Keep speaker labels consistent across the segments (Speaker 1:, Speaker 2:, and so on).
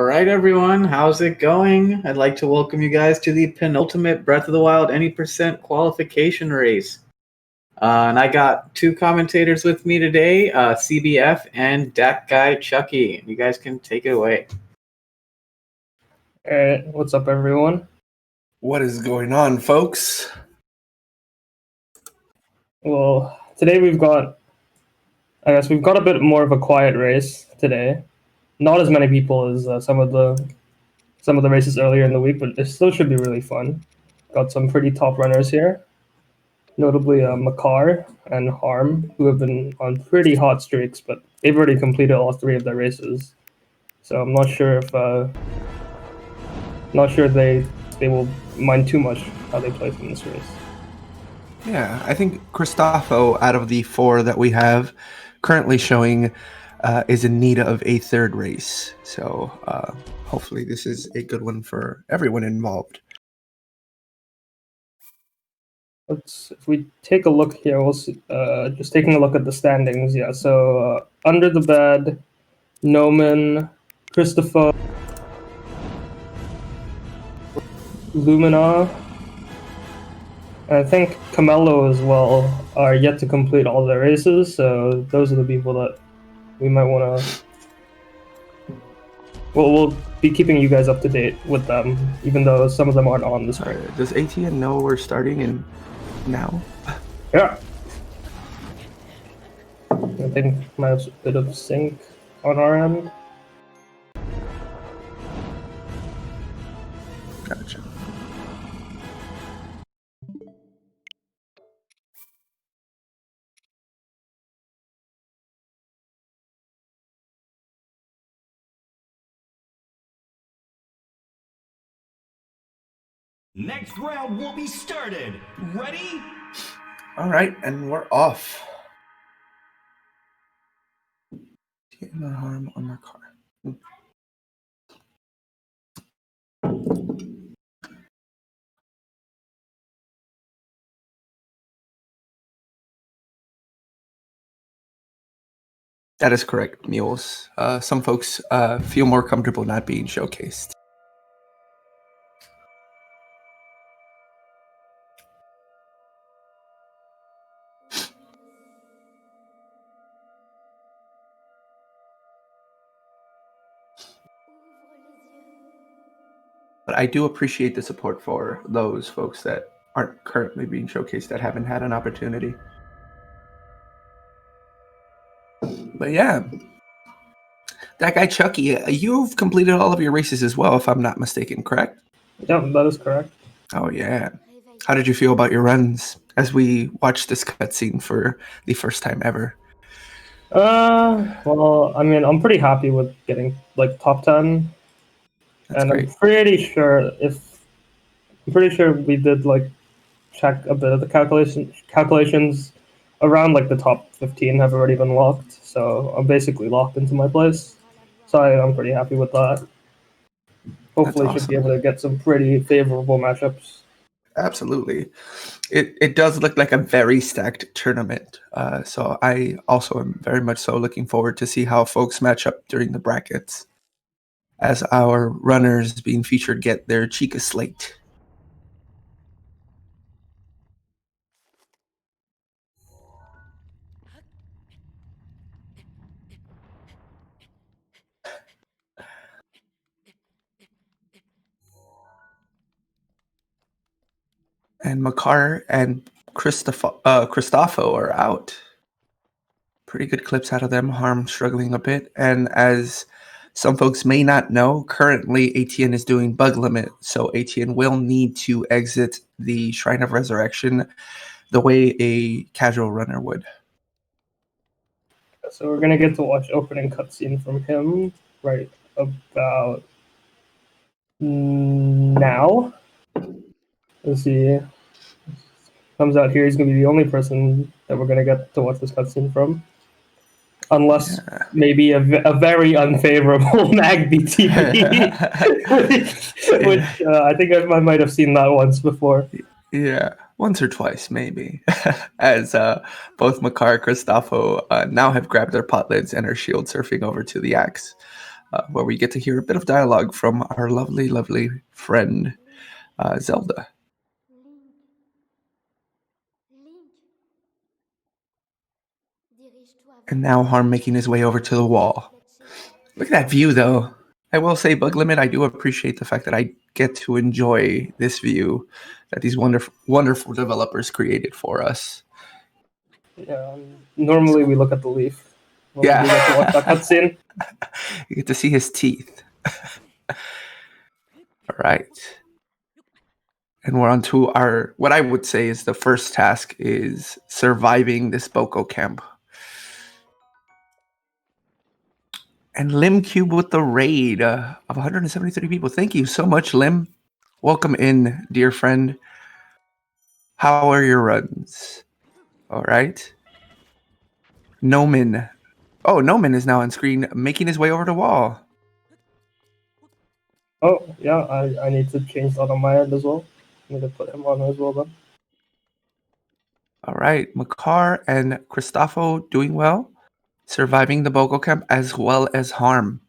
Speaker 1: right, everyone, how's it going? I'd like to welcome you guys to the penultimate Breath of the Wild any percent qualification race. And I got two commentators with me today, CBF and that guy Chucky. You guys can take it away.
Speaker 2: Alright, what's up, everyone?
Speaker 3: What is going on, folks?
Speaker 2: Well, today we've got a bit more of a quiet race today. Not as many people as some of the races earlier in the week, but it still should be really fun. Got some pretty top runners here, notably Makar and Harm, who have been on pretty hot streaks, but they've already completed all three of their races. So I'm not sure if they will mind too much how they play in this race.
Speaker 3: Yeah, I think Cristofo, out of the four that we have currently showing, is in need of a third race. So hopefully this is a good one for everyone involved.
Speaker 2: If we take a look here, we'll see, just taking a look at the standings. Yeah, so under the bed, Noman, Christopher, Lumina, and I think Camelo as well are yet to complete all their races. So those are the people that we might want to. We'll be keeping you guys up to date with them, even though some of them aren't on the screen.
Speaker 3: Does ATN know we're starting in now?
Speaker 2: Yeah. I think might have a bit of sync on our end.
Speaker 3: Gotcha.
Speaker 4: Next round will be started. Ready?
Speaker 3: All right, and we're off. No harm on my car. That is correct, Mules. Some folks feel more comfortable not being showcased. But I do appreciate the support for those folks that aren't currently being showcased, that haven't had an opportunity. But yeah, that guy Chucky, you've completed all of your races as well, if I'm not mistaken, correct?
Speaker 2: Yeah, that is correct.
Speaker 3: Oh yeah. How did you feel about your runs as we watched this cutscene for the first time ever?
Speaker 2: Well, I mean, I'm pretty happy with getting like top 10.
Speaker 3: That's
Speaker 2: and
Speaker 3: great.
Speaker 2: I'm pretty sure we did like check a bit of the calculations around like the top 15 have already been locked, so I'm basically locked into my place. So I'm pretty happy with that. Hopefully,
Speaker 3: That's
Speaker 2: should be
Speaker 3: awesome.
Speaker 2: able to get some pretty favorable matchups.
Speaker 3: Absolutely. It does look like a very stacked tournament. So I also am very much so looking forward to see how folks match up during the brackets as our runners being featured get their Chica slate. And Makar and Cristofo are out. Pretty good clips out of them. Harm struggling a bit. And as some folks may not know, currently ATN is doing bug limit. So ATN will need to exit the Shrine of Resurrection the way a casual runner would.
Speaker 2: So we're gonna get to watch opening cutscene from him right about now. Let's see. Comes out here, he's gonna be the only person that we're gonna get to watch this cutscene from. Unless maybe a very unfavorable mag BTB, which I think I might have seen that once before.
Speaker 3: Yeah, once or twice maybe. As both Makar and Cristofo now have grabbed their pot lids and are shield surfing over to the axe. where we get to hear a bit of dialogue from our lovely, lovely friend, Zelda. And now Harm making his way over to the wall. Look at that view, though. I will say, Bug Limit, I do appreciate the fact that I get to enjoy this view that these wonderful, wonderful developers created for us.
Speaker 2: Yeah, normally we look at the leaf when we get to watch that cutscene.
Speaker 3: You get to see his teeth. All right. And we're on to our, what I would say is the first task is surviving this Boko camp. And Lim Cube with the raid of 173 people. Thank you so much, Lim. Welcome in, dear friend. How are your runs? All right. Noman. Oh, Noman is now on screen, making his way over the wall.
Speaker 2: Oh, yeah, I need to change that on my end as well. I need to put him on as well then.
Speaker 3: All right. Makar and Christopho doing well, surviving the Boko camp as well as Harm.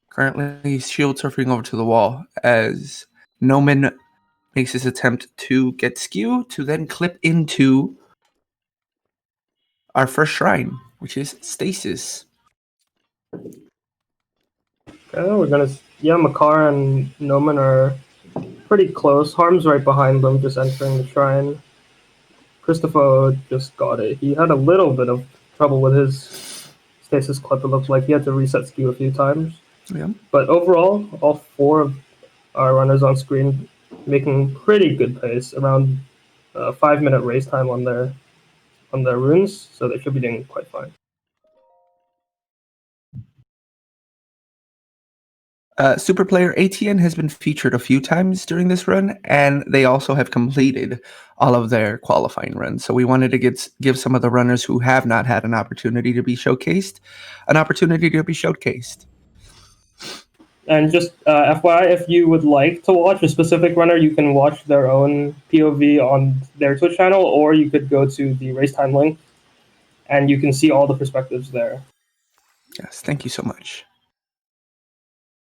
Speaker 3: Currently, he's shield surfing over to the wall as Noman makes his attempt to get Skew to then clip into our first shrine, which is Stasis.
Speaker 2: Okay, we're gonna. Yeah, Makar and Noman are pretty close. Harm's right behind them, just entering the shrine. Christopher just got it. He had a little bit of trouble with his stasis clip. It looked like he had to reset skew a few times.
Speaker 3: Yeah.
Speaker 2: But overall, all four of our runners on screen making pretty good pace, around 5-minute race time on their runes, so they should be doing quite fine.
Speaker 3: Super player ATN has been featured a few times during this run, and they also have completed all of their qualifying runs. So we wanted to give some of the runners who have not had an opportunity to be showcased an opportunity to be showcased.
Speaker 2: And just FYI, if you would like to watch a specific runner, you can watch their own POV on their Twitch channel, or you could go to the race time link, and you can see all the perspectives there.
Speaker 3: Yes, thank you so much.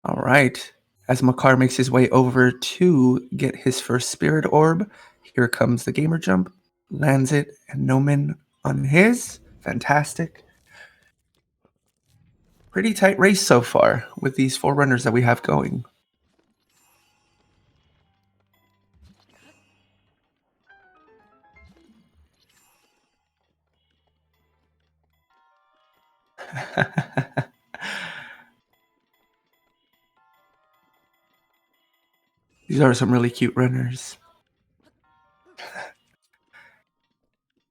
Speaker 3: All right. As Makar makes his way over to get his first spirit orb, here comes the gamer jump, lands it, and Noman on his. Fantastic. Pretty tight race so far with these 4 runners that we have going. These are some really cute runners.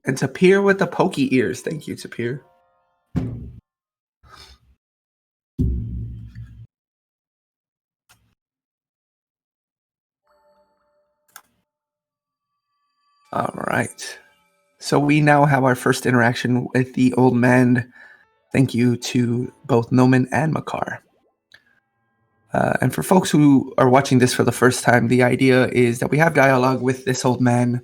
Speaker 3: And Tapir with the pokey ears. Thank you, Tapir. All right. So we now have our first interaction with the old man. Thank you to both Noman and Makar. And for folks who are watching this for the first time, the idea is that we have dialogue with this old man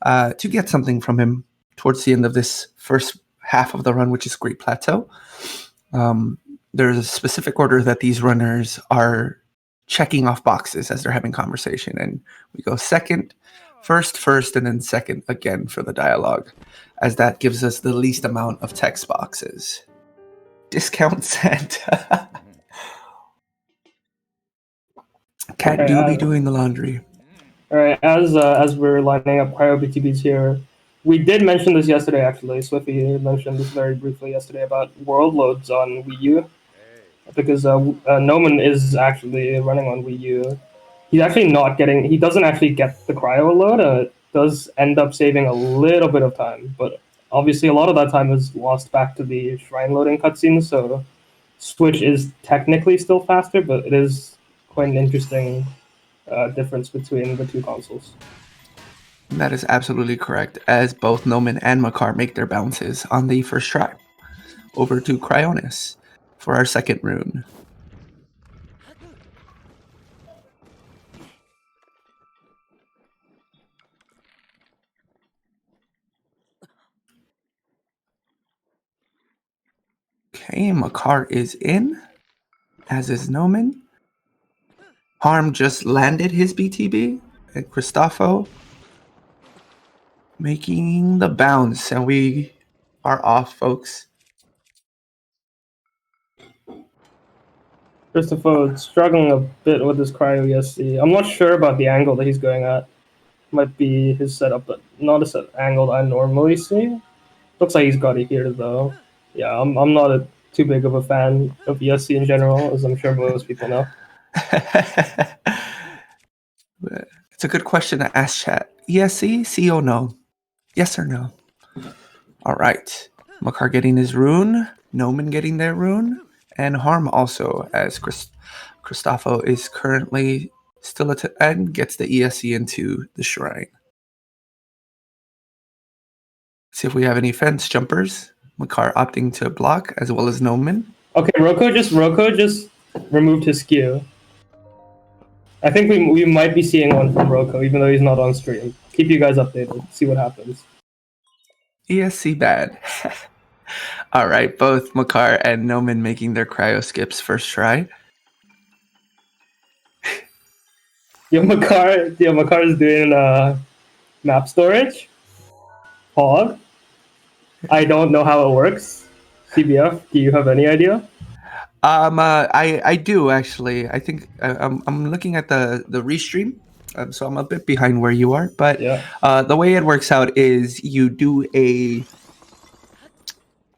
Speaker 3: to get something from him towards the end of this first half of the run, which is Great Plateau. There's a specific order that these runners are checking off boxes as they're having conversation. And we go first, and then second again for the dialogue, as that gives us the least amount of text boxes. Discount Santa. Cat
Speaker 2: Okay,
Speaker 3: do be doing the laundry.
Speaker 2: All right, as we're lining up cryo BTBs here, we did mention this yesterday. Actually, Swiffy mentioned this very briefly yesterday about world loads on Wii U, because Noman is actually running on Wii U. He's actually not getting. He doesn't actually get the cryo load. It does end up saving a little bit of time, but obviously a lot of that time is lost back to the shrine loading cutscenes. So Switch is technically still faster, but it is quite an interesting difference between the two consoles.
Speaker 3: That is absolutely correct, as both Noman and Makar make their bounces on the first try. Over to Cryonis for our second rune. Okay, Makar is in. as is Noman. Harm just landed his BTB, and Cristofo making the bounce, and we are off, folks.
Speaker 2: Christopher struggling a bit with his cryo ESC. I'm not sure about the angle that he's going at. Might be his setup, but not a set angle that I normally see. Looks like he's got it here though. Yeah, I'm not too big of a fan of ESC in general, as I'm sure most people know.
Speaker 3: It's a good question to ask chat. ESC, C or no? Yes or no? All right. Makar getting his rune, Noman getting their rune, and Harm also, as Cristofo is currently still and gets the ESC into the shrine. See if we have any fence jumpers. Makar opting to block, as well as Noman.
Speaker 2: Okay, Roko just removed his skew. I think we might be seeing one from Roko, even though he's not on stream. Keep you guys updated. See what happens.
Speaker 3: ESC bad. All right, both Makar and Noman making their cryo skips first try.
Speaker 2: Makar is doing map storage. Hog. I don't know how it works. CBF, do you have any idea?
Speaker 3: I do actually. I think I'm looking at the restream, so I'm a bit behind where you are. But
Speaker 2: Yeah.
Speaker 3: the way it works out is you do a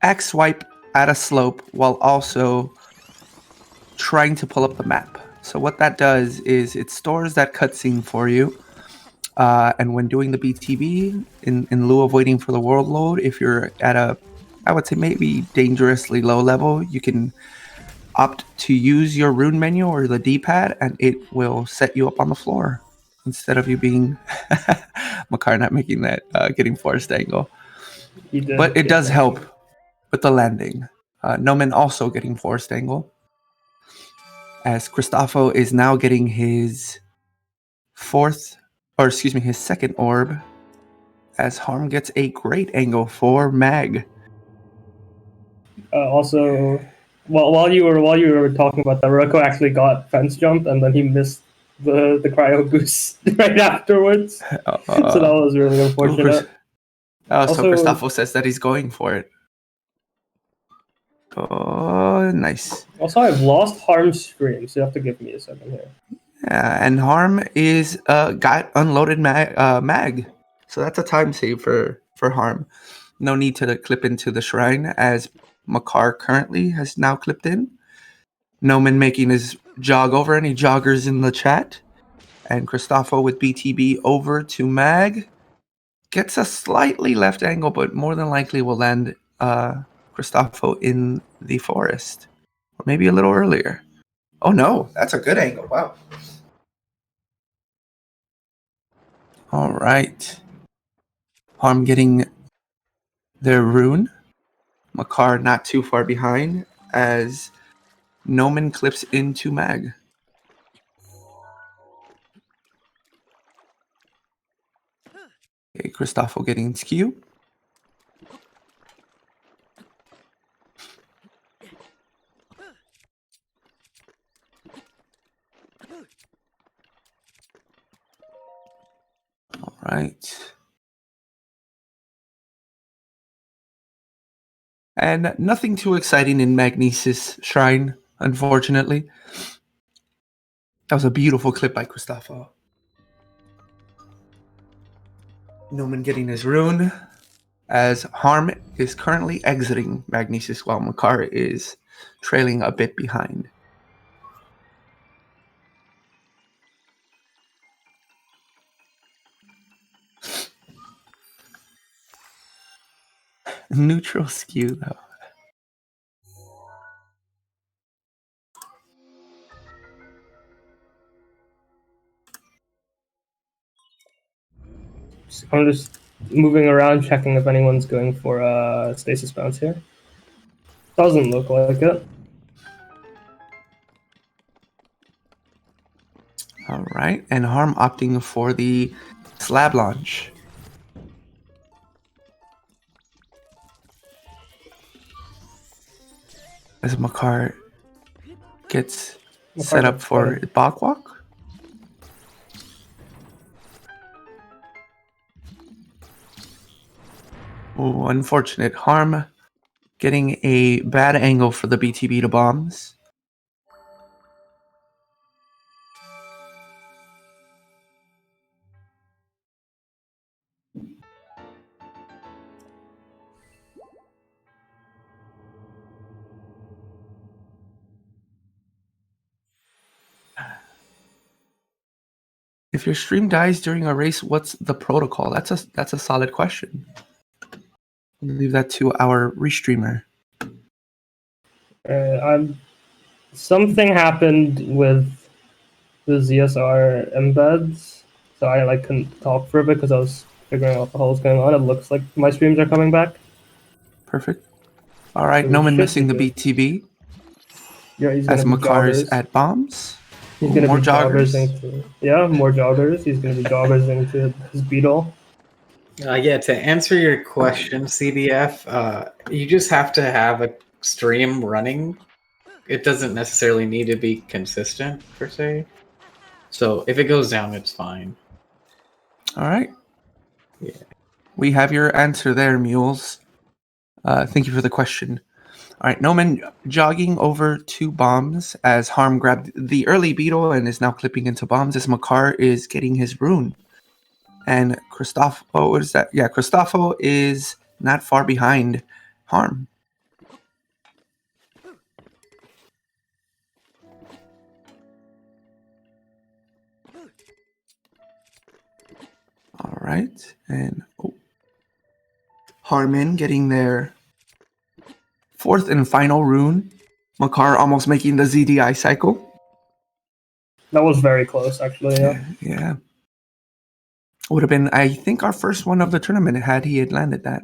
Speaker 3: X swipe at a slope while also trying to pull up the map. So what that does is it stores that cutscene for you. And when doing the BTB, in lieu of waiting for the world load, if you're at a, I would say maybe dangerously low level, you can opt to use your rune menu or the D-pad, and it will set you up on the floor instead of you being Makar not making that getting forced angle. But it does help with the landing. Noman also getting forced angle, as Cristofo is now getting his his second orb, as Harm gets a great angle for Mag.
Speaker 2: Also, while you were talking about that, Roko actually got fence jump and then he missed the cryo boost right afterwards. So that was really unfortunate.
Speaker 3: So Cristofo says that he's going for it. Oh, nice.
Speaker 2: Also, I've lost Harm's stream, so you have to give me a second here.
Speaker 3: Yeah, and Harm is got unloaded mag, so that's a time save for Harm. No need to clip into the shrine, as Makar currently has now clipped in. Noman making his jog over. Any joggers in the chat? And Cristofo with BTB over to Mag. Gets a slightly left angle, but more than likely will land Cristofo in the forest. Or maybe a little earlier. Oh no, that's a good angle. Wow. All right. Harm getting their rune. Makar not too far behind, as Noman clips into Mag. Okay, Cristofo getting skew. All right. And nothing too exciting in Magnesis Shrine, unfortunately. That was a beautiful clip by Cristofo. Noman getting his rune, as Harm is currently exiting Magnesis while Makar is trailing a bit behind. Neutral skew, though.
Speaker 2: I'm just moving around, checking if anyone's going for stasis bounce here. Doesn't look like it.
Speaker 3: All right, and Harm opting for the slab launch. As Makar gets set up for bog walk. Oh, unfortunate. Harm getting a bad angle for the BTB to bombs. If your stream dies during a race, what's the protocol? That's a solid question. We'll leave that to our restreamer.
Speaker 2: Something happened with the ZSR embeds, so I couldn't talk for a bit because I was figuring out what the hell was going on. It looks like my streams are coming back.
Speaker 3: Perfect. All right,
Speaker 2: So
Speaker 3: Noman missing the BTB.
Speaker 2: Yeah, he's
Speaker 3: as
Speaker 2: gonna be
Speaker 3: Makar's
Speaker 2: joggers.
Speaker 3: at bombs.
Speaker 2: He's gonna
Speaker 3: more
Speaker 2: be
Speaker 3: joggers.
Speaker 2: More joggers. He's gonna be joggers into his beetle.
Speaker 1: To answer your question, CBF, you just have to have a stream running. It doesn't necessarily need to be consistent, per se. So if it goes down, it's fine.
Speaker 3: All right.
Speaker 1: Yeah.
Speaker 3: We have your answer there, Mules. Thank you for the question. All right, Noman jogging over to bombs as Harm grabbed the early beetle and is now clipping into bombs as Makar is getting his rune. And Christopho, what is that? Yeah, Christopho is not far behind Harm. All right, and Harman getting their fourth and final rune. Makar almost making the ZDI cycle.
Speaker 2: That was very close, actually.
Speaker 3: Yeah. Would have been, I think, our first one of the tournament had he had landed that.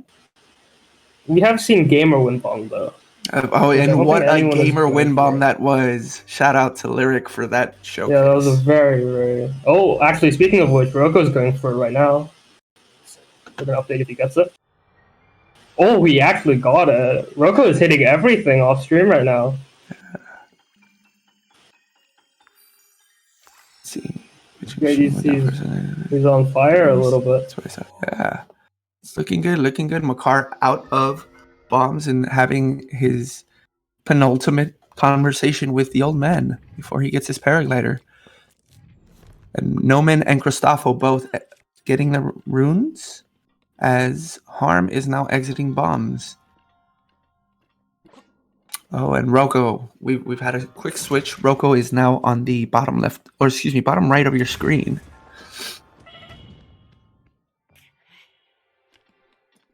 Speaker 2: We have seen Gamer win bomb, though.
Speaker 3: And what a Gamer win bomb that was. Shout out to Lyric for that showcase.
Speaker 2: Yeah, that was a very, very... Oh, actually, speaking of which, Roko's going for it right now. We're going to update if he gets it. Oh, he actually got it. Roko is hitting everything off stream right now.
Speaker 3: Let's see.
Speaker 2: He's on fire a little bit.
Speaker 3: That's what I said. Yeah. It's looking good. Makar out of bombs and having his penultimate conversation with the old man before he gets his paraglider. And Noman and Christopho both getting the runes as Harm is now exiting bombs. Oh, and Roko, we've had a quick switch. Roko is now on the bottom right of your screen.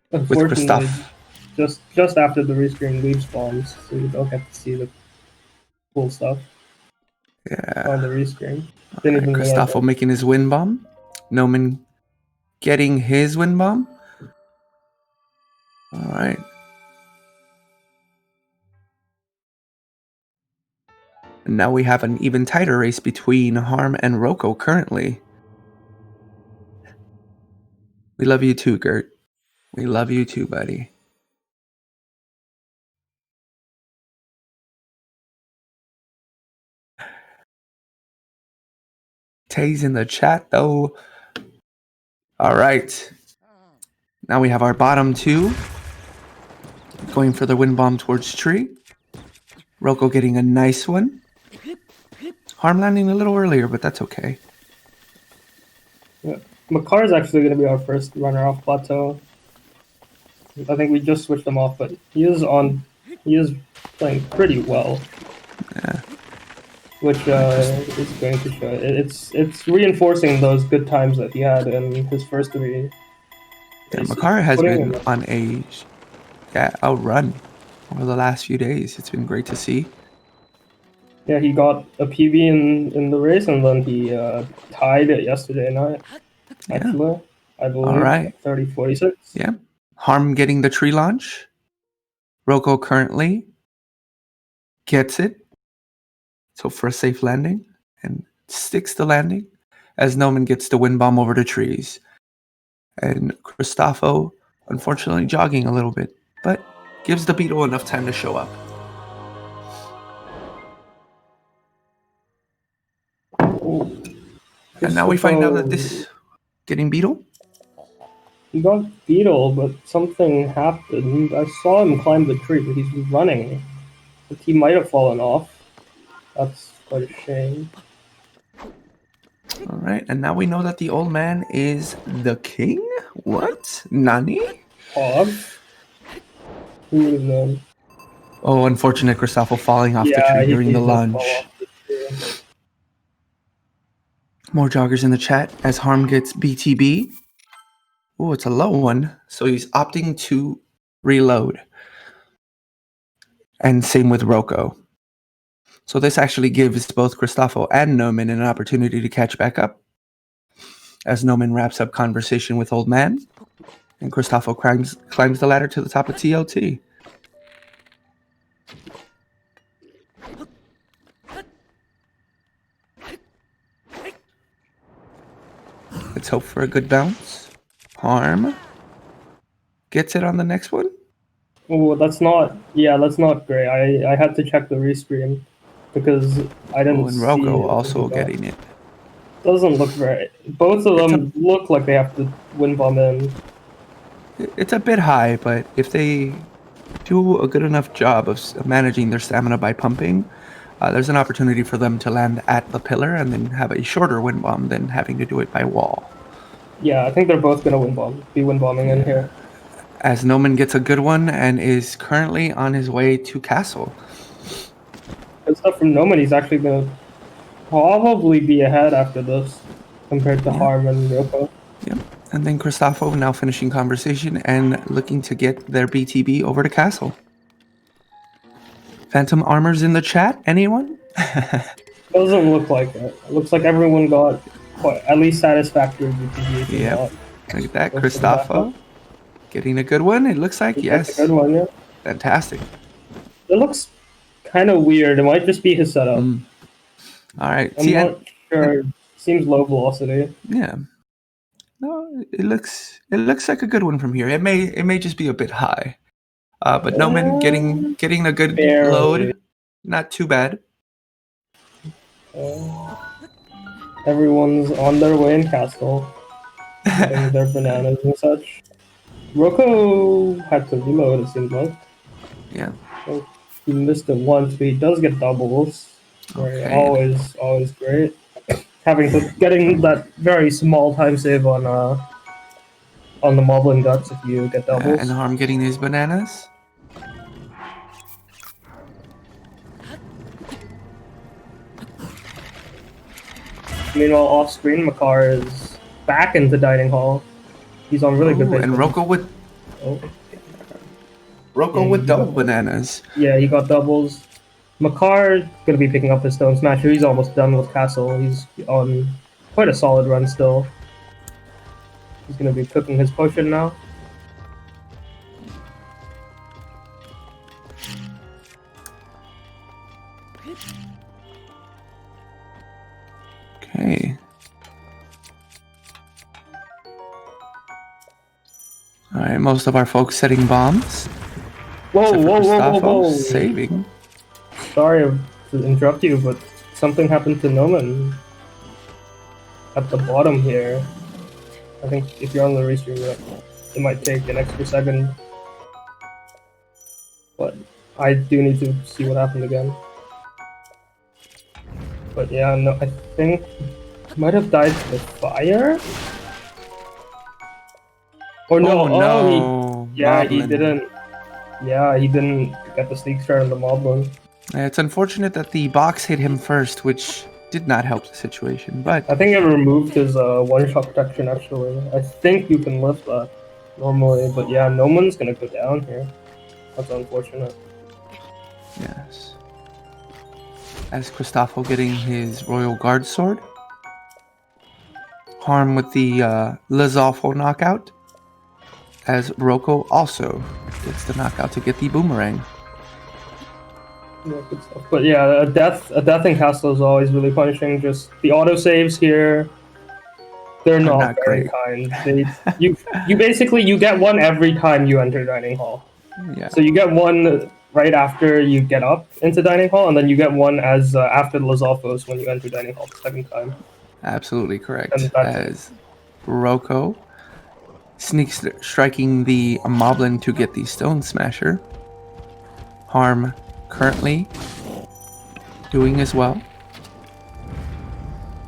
Speaker 3: With Christoph.
Speaker 2: Just after the restream leaves bombs, so you don't get to see the cool stuff.
Speaker 3: Yeah.
Speaker 2: On the restream.
Speaker 3: Christopho making his win bomb. Noman getting his win bomb. All right. And now we have an even tighter race between Harm and Roko currently. We love you too, Gert. We love you too, buddy. Tay's in the chat, though. All right. Now we have our bottom two going for the wind bomb towards tree. Roko getting a nice one. Harm landing a little earlier, but that's okay.
Speaker 2: Yeah. Makar is actually going to be our first runner off plateau. I think we just switched him off, but he is playing pretty well.
Speaker 3: Yeah.
Speaker 2: Which is going to show. It's reinforcing those good times that he had in his first three.
Speaker 3: Yeah, Makar has been on a run over the last few days. It's been great to see.
Speaker 2: Yeah, he got a PB in the race, and then he tied it yesterday night. Actually, I believe.
Speaker 3: All right.
Speaker 2: 30-46.
Speaker 3: Yeah. Harm getting the tree launch. Roko currently gets it. So for a safe landing and sticks the landing as Noman gets the wind bomb over the trees. And Christopho, unfortunately, jogging a little bit, but gives the beetle enough time to show up. And now we find out that this getting Beetle.
Speaker 2: He got Beetle, but something happened. I saw him climb the tree, but he's running. But he might have fallen off. That's quite a shame.
Speaker 3: All right, and now we know that the old man is the king. What? Nani?
Speaker 2: Hog? Who would have known?
Speaker 3: Oh, unfortunate Cristofo falling off the
Speaker 2: Yeah,
Speaker 3: tree
Speaker 2: he
Speaker 3: during the
Speaker 2: did
Speaker 3: lunge.
Speaker 2: fall off the tree.
Speaker 3: More joggers in the chat as Harm gets BTB. Oh, it's a low one, so he's opting to reload. And same with Rocco. So this actually gives both Cristofo and Noman an opportunity to catch back up. As Noman wraps up conversation with Old Man, and Cristofo climbs the ladder to the top of TLT. Let's hope for a good bounce. Harm gets it on the next one.
Speaker 2: Oh, that's not great. I had to check the restream because I didn't
Speaker 3: And
Speaker 2: see
Speaker 3: Rocco
Speaker 2: it.
Speaker 3: also getting it.
Speaker 2: Doesn't look right. Both of them look like they have to win bomb in.
Speaker 3: It's a bit high, but if they do a good enough job of managing their stamina by pumping, there's an opportunity for them to land at the pillar and then have a shorter wind bomb than having to do it by wall.
Speaker 2: Yeah, I think they're both gonna be wind bombing in here.
Speaker 3: As Noman gets a good one and is currently on his way to Castle.
Speaker 2: Good stuff from Noman. He's actually gonna probably be ahead after this compared to Harm and Rocco.
Speaker 3: Yep. And then Cristofo now finishing conversation and looking to get their BTB over to Castle. Phantom Armor's in the chat. Anyone?
Speaker 2: Doesn't look like it. It looks like everyone got at least satisfactory BTB.
Speaker 3: Yep. Look at that. Cristofo getting a good one. It looks like, yes.
Speaker 2: A good one, yeah.
Speaker 3: Fantastic.
Speaker 2: It looks kind of weird. It might just be his setup.
Speaker 3: All right.
Speaker 2: I'm not sure. Seems low velocity.
Speaker 3: Yeah. No, it looks like a good one from here. It may just be a bit high. But Noman getting a good load. Not too bad.
Speaker 2: Everyone's on their way in Castle. Getting their bananas and such. Rocco had to reload, it seems like.
Speaker 3: Yeah.
Speaker 2: So he missed it once, but he does get doubles.
Speaker 3: Okay.
Speaker 2: Always great. Getting that very small time save on the Moblin Guts if you get doubles.
Speaker 3: And Harm getting his bananas.
Speaker 2: Meanwhile, off screen, Makar is back into Dining Hall. He's on really good pace.
Speaker 3: And Rocco with double bananas.
Speaker 2: Yeah, he got doubles. Makar gonna be picking up his Stone Smasher. He's almost done with Castle. He's on quite a solid run still. He's gonna be cooking his potion now.
Speaker 3: Okay. All right, most of our folks setting bombs.
Speaker 2: Whoa.
Speaker 3: Saving.
Speaker 2: Sorry to interrupt you, but something happened to Noman at the bottom here. I think if you're on the restream, it might take an extra second. But I do need to see what happened again. But yeah, no, I think he might have died to the fire? Or no, he didn't. Yeah, he didn't get the sneak start on the Moblin.
Speaker 3: It's unfortunate that the box hit him first, which did not help the situation, but...
Speaker 2: I think it removed his one-shot protection, actually. I think you can lift that normally, but yeah, no one's gonna go down here. That's unfortunate.
Speaker 3: Yes. As Cristofo getting his Royal Guard sword. Harm with the Lizolfo knockout. As Rocco also gets the knockout to get the boomerang.
Speaker 2: Yeah, good stuff. But yeah, a death in Castle is always really punishing. Just the autosaves here, they're not very kind. You basically get one every time you enter Dining Hall.
Speaker 3: Yeah.
Speaker 2: So you get one right after you get up into dining hall, and then you get one as after the Lizalfos when you enter dining hall the second time.
Speaker 3: Absolutely
Speaker 2: And
Speaker 3: correct.
Speaker 2: that's
Speaker 3: As Roko sneaks striking the Moblin to get the Stone Smasher. Harm currently doing as well.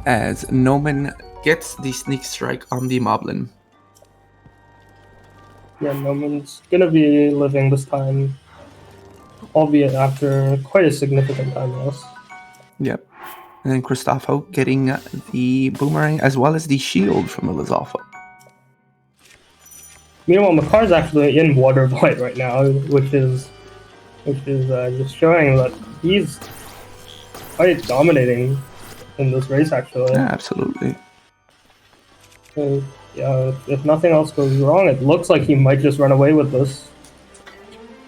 Speaker 3: As Noman gets the sneak strike on the Moblin.
Speaker 2: Yeah, Noman's gonna be living this time, albeit after quite a significant time loss.
Speaker 3: Yep. And then Christopho getting the boomerang as well as the shield from the Lizalfo.
Speaker 2: Meanwhile, Makar's actually in Water Blight right now, which is just showing that he's quite dominating in this race, actually.
Speaker 3: Yeah, absolutely.
Speaker 2: So, yeah, if nothing else goes wrong, it looks like he might just run away with this,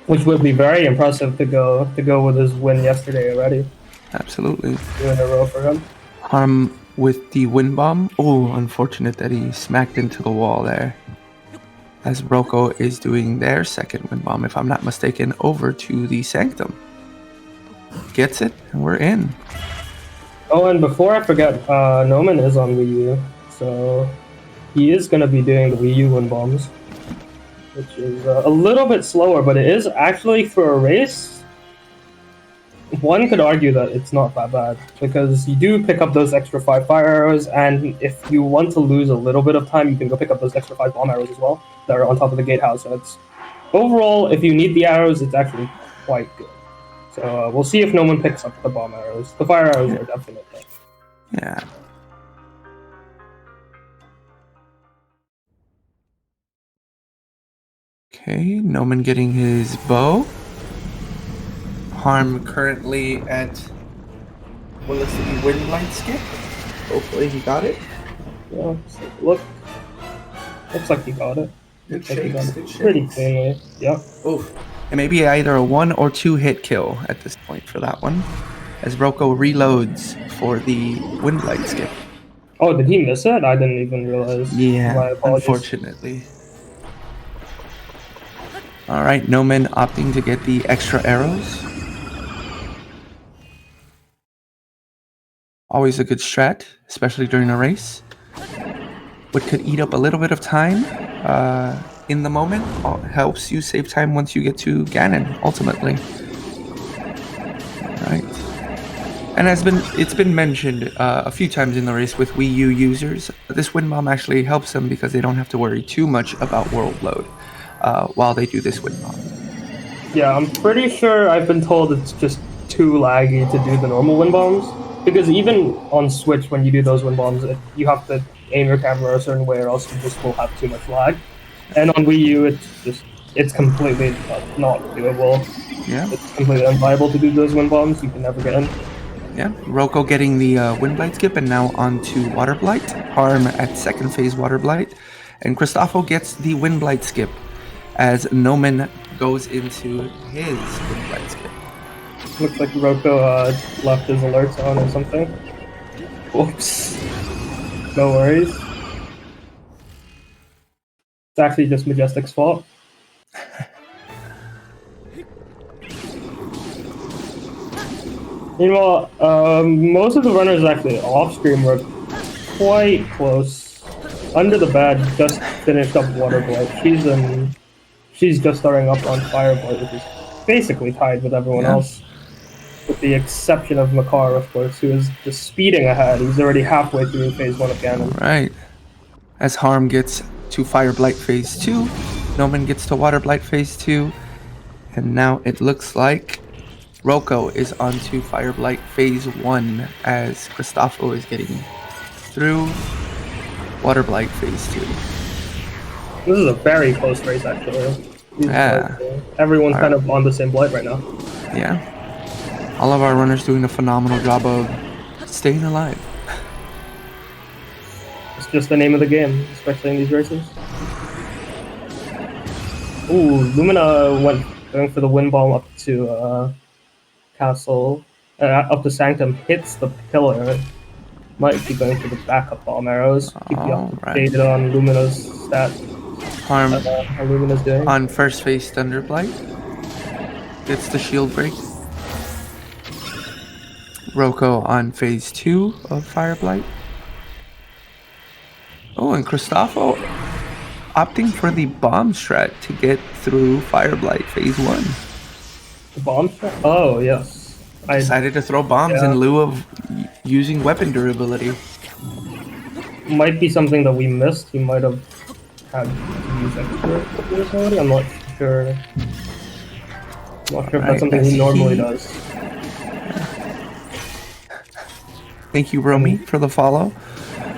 Speaker 2: which would be very impressive to go with his win yesterday already.
Speaker 3: Absolutely.
Speaker 2: 2 in a row for him.
Speaker 3: Harm with the wind bomb. Oh, unfortunate that he smacked into the wall there. As Roko is doing their second wind bomb, if I'm not mistaken, over to the Sanctum. Gets it, and we're in.
Speaker 2: Oh, and before I forget, Noman is on Wii U, so he is going to be doing the Wii U wind bombs, which is a little bit slower, but it is actually for a race. One could argue that it's not that bad, because you do pick up those extra 5 fire arrows, and if you want to lose a little bit of time, you can go pick up those extra 5 bomb arrows as well, that are on top of the gatehouse. So it's overall, if you need the arrows, it's actually quite good. So we'll see if no one picks up the bomb arrows. The fire arrows are definitely.
Speaker 3: Yeah. Okay, Noman getting his bow. Harm currently at Felicity Wind Blight skip. Hopefully he got it.
Speaker 2: Yeah, so looks like he got it.
Speaker 3: Good
Speaker 2: Like he got
Speaker 3: shakes,
Speaker 2: it pretty cleanly. Yeah.
Speaker 3: Oof. It may be either a 1 or 2 hit kill at this point for that one. As Roko reloads for the Wind Blight skip.
Speaker 2: Oh, did he miss it? I didn't even realize. My
Speaker 3: Yeah,
Speaker 2: apologies.
Speaker 3: unfortunately. Alright, Noman opting to get the extra arrows. Always a good strat, especially during a race. What could eat up a little bit of time in the moment helps you save time once you get to Ganon, ultimately. Right. And it's been mentioned a few times in the race with Wii U users, this wind bomb actually helps them because they don't have to worry too much about world load while they do this wind bomb.
Speaker 2: Yeah, I'm pretty sure I've been told it's just too laggy to do the normal wind bombs. Because even on Switch, when you do those wind bombs, you have to aim your camera a certain way or else you just will have too much lag. And on Wii U, it's completely not doable.
Speaker 3: Yeah.
Speaker 2: It's completely unviable to do those wind bombs. You can never get in.
Speaker 3: Yeah, Roko getting the Wind Blight skip and now on to Water Blight. Harm at second phase Water Blight. And Christopho gets the Wind Blight skip as Noman goes into his Wind Blight skip.
Speaker 2: Looks like Roko left his alerts on or something. Whoops. No worries. It's actually just Majestic's fault. Meanwhile, most of the runners actually off-screen were quite close. Under the bed, just finished up Water Blight. She's just starting up on Fire Blight, which is basically tied with everyone else. With the exception of Makar, of course, who is just speeding ahead. He's already halfway through phase 1 of Ganon.
Speaker 3: Right. As Harm gets to Fire Blight phase 2, Noman gets to Water Blight phase 2, and now it looks like Roko is on to Fire Blight phase 1 as Christopho is getting through Water Blight phase 2.
Speaker 2: This is a very close race, actually.
Speaker 3: Yeah.
Speaker 2: Everyone's kind of on the same Blight right now.
Speaker 3: Yeah. All of our runners doing a phenomenal job of staying alive.
Speaker 2: It's just the name of the game, especially in these races. Ooh, Lumina going for the wind bomb up to Castle, up to Sanctum, hits the pillar. Might be going for the backup bomb arrows. Keep you updated on Lumina's stat.
Speaker 3: Harm
Speaker 2: how Lumina's doing.
Speaker 3: on first phase Thunder Blight. gets the shield break. Roko on phase 2 of Fire Blight. Oh, and Cristofo opting for the bomb strat to get through Fire Blight phase 1.
Speaker 2: The bomb strat? Oh, yes. I
Speaker 3: Decided to throw bombs in lieu of using weapon durability.
Speaker 2: might be something that we missed. He might have had to use extra durability. I'm not sure. Not sure if that's something he normally does.
Speaker 3: Thank you, Romy, for the follow.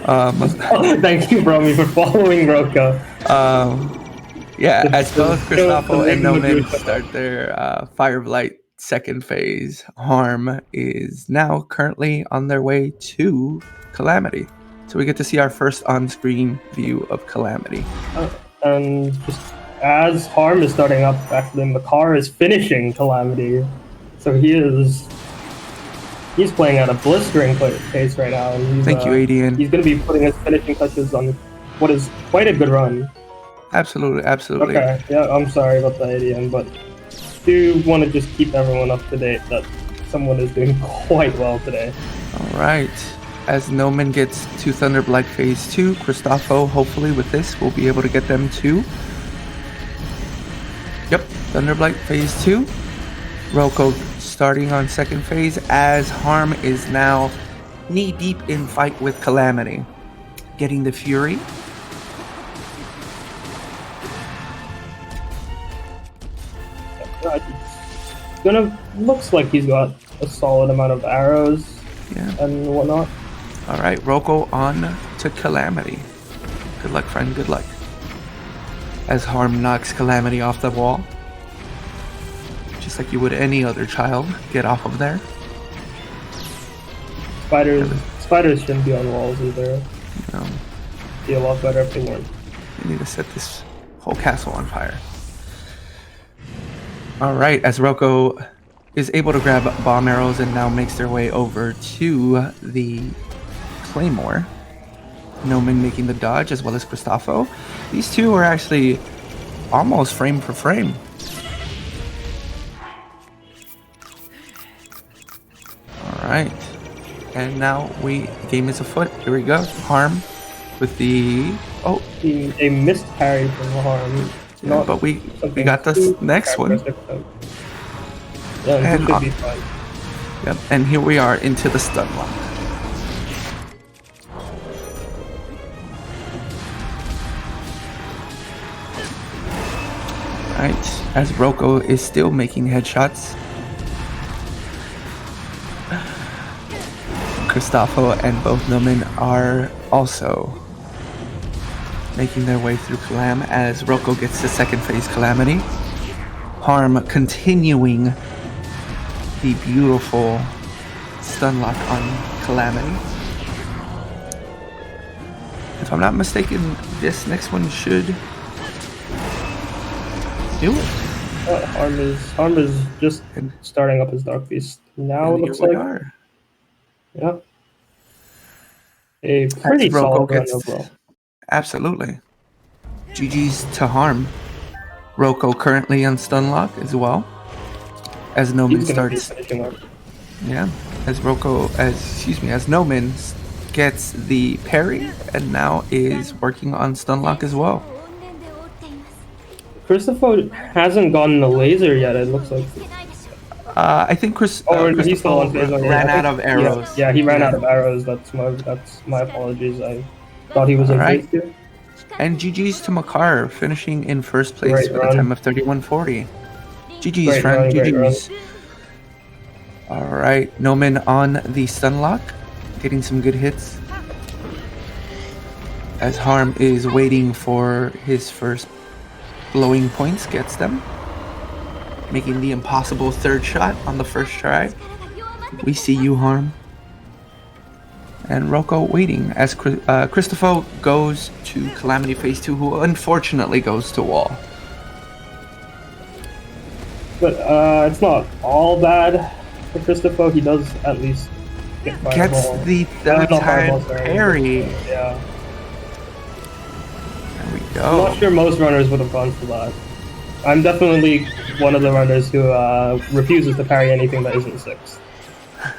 Speaker 2: Thank you, Bromy, for following Roko.
Speaker 3: Yeah, as both Cristofo and Nomen
Speaker 2: the-
Speaker 3: start their Fire Blight second phase, Harm is now currently on their way to Calamity. So we get to see our first on-screen view of Calamity.
Speaker 2: And just as Harm is starting up, actually, Makar is finishing Calamity. So he's playing at a blistering pace right now. And he's,
Speaker 3: Thank you, ADN.
Speaker 2: He's going to be putting his finishing touches on what is quite a good run.
Speaker 3: Absolutely, absolutely.
Speaker 2: Okay, yeah, I'm sorry about the ADN, but do want to just keep everyone up to date that someone is doing quite well today.
Speaker 3: All right. As Nomen gets to Thunderblight phase 2, Cristofo, hopefully with this, will be able to get them to... Yep, Thunderblight phase 2. Roko starting on second phase as Harm is now knee-deep in fight with Calamity. Getting the Fury.
Speaker 2: Looks like he's got a solid amount of arrows and whatnot.
Speaker 3: All right, Roko on to Calamity. Good luck, friend, good luck. As Harm knocks Calamity off the wall. Just like you would any other child. Get off of there.
Speaker 2: Spiders shouldn't be on walls either.
Speaker 3: No.
Speaker 2: Be a lot better if they weren't.
Speaker 3: We need to set this whole castle on fire. Alright, as Roko is able to grab bomb arrows and now makes their way over to the Claymore. Nomen making the dodge as well as Cristofo. These two are actually almost frame for frame. Alright. And now game is afoot. Here we go. Harm with the
Speaker 2: A missed parry from Harm.
Speaker 3: Yeah, but we got this next one.
Speaker 2: Yeah,
Speaker 3: And
Speaker 2: should be fine.
Speaker 3: Yep, and here we are into the stun lock. Right, as Roko is still making headshots. Cristofo and both Nomen are also making their way through Calam as Roko gets to second phase Calamity. Harm continuing the beautiful stun lock on Calamity. If I'm not mistaken, this next one should do it.
Speaker 2: Harm is just starting up his Dark Beast now. It looks like. Yeah. A pretty solid run overall.
Speaker 3: Absolutely. GG's to Harm. Roko currently on stun lock as well. As Nomen starts. Yeah. As Nomen gets the parry and now is working on stun lock as well.
Speaker 2: Cristofo hasn't gotten the laser yet, it looks like.
Speaker 3: I think Cristofo ran out of arrows.
Speaker 2: Yeah, he ran out of arrows. That's my apologies. I thought he was in phase 2.
Speaker 3: And GG's to Makar, finishing in first place with a time of 31:40. GG's, friend. GG's. Alright, Nomen on the stun lock, getting some good hits. As Harm is waiting for his first glowing points, gets them. Making the impossible third shot on the first try. We see you, Harm. And Roko waiting as Cristofo goes to Calamity phase 2, who unfortunately goes to wall.
Speaker 2: But it's not all bad for Cristofo. He does at least get fireball.
Speaker 3: Gets the third time parry.
Speaker 2: Yeah.
Speaker 3: There we go.
Speaker 2: I'm not sure most runners would have gone for that. I'm definitely one of the runners who refuses to carry anything that isn't 6.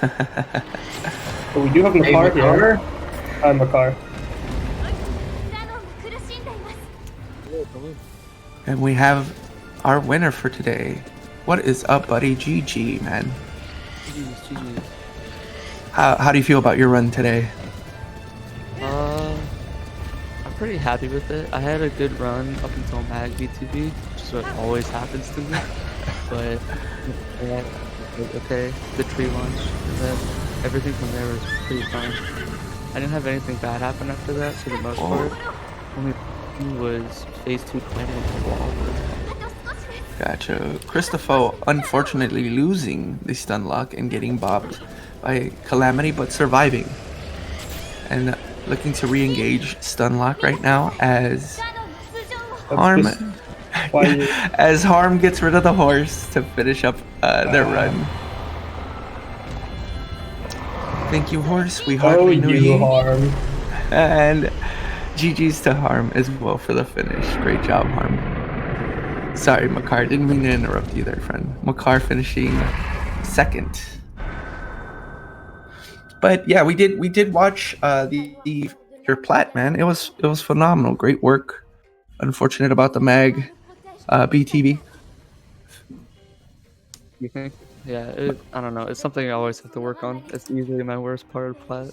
Speaker 2: But we do have
Speaker 1: Hey,
Speaker 2: Makar here.
Speaker 1: Makar.
Speaker 2: Hi, Makar.
Speaker 3: And we have our winner for today. What is up, buddy? GG, man.
Speaker 5: GG's.
Speaker 3: How do you feel about your run today?
Speaker 5: I'm pretty happy with it. I had a good run up until Mag VTV, which is what always happens to me. But yeah, okay, the tree launch, and then everything from there was pretty fun. I didn't have anything bad happen after that for the most part. Only thing was phase 2 climbing up the wall.
Speaker 3: Gotcha. Christopher unfortunately losing the stun lock and getting bopped by Calamity, but surviving. And looking to re-engage stun lock right now as Harm as Harm gets rid of the horse to finish up their run. Thank you, horse. We hardly knew you.
Speaker 2: Harm.
Speaker 3: And GG's to Harm as well for the finish. Great job, Harm. Sorry, Makar. Didn't mean to interrupt you there, friend. Makar finishing second. But yeah, we did watch your plat, man. It was phenomenal. Great work. Unfortunate about the mag BTV.
Speaker 5: You think? Yeah, I don't know. It's something I always have to work on. It's usually my worst part of plat.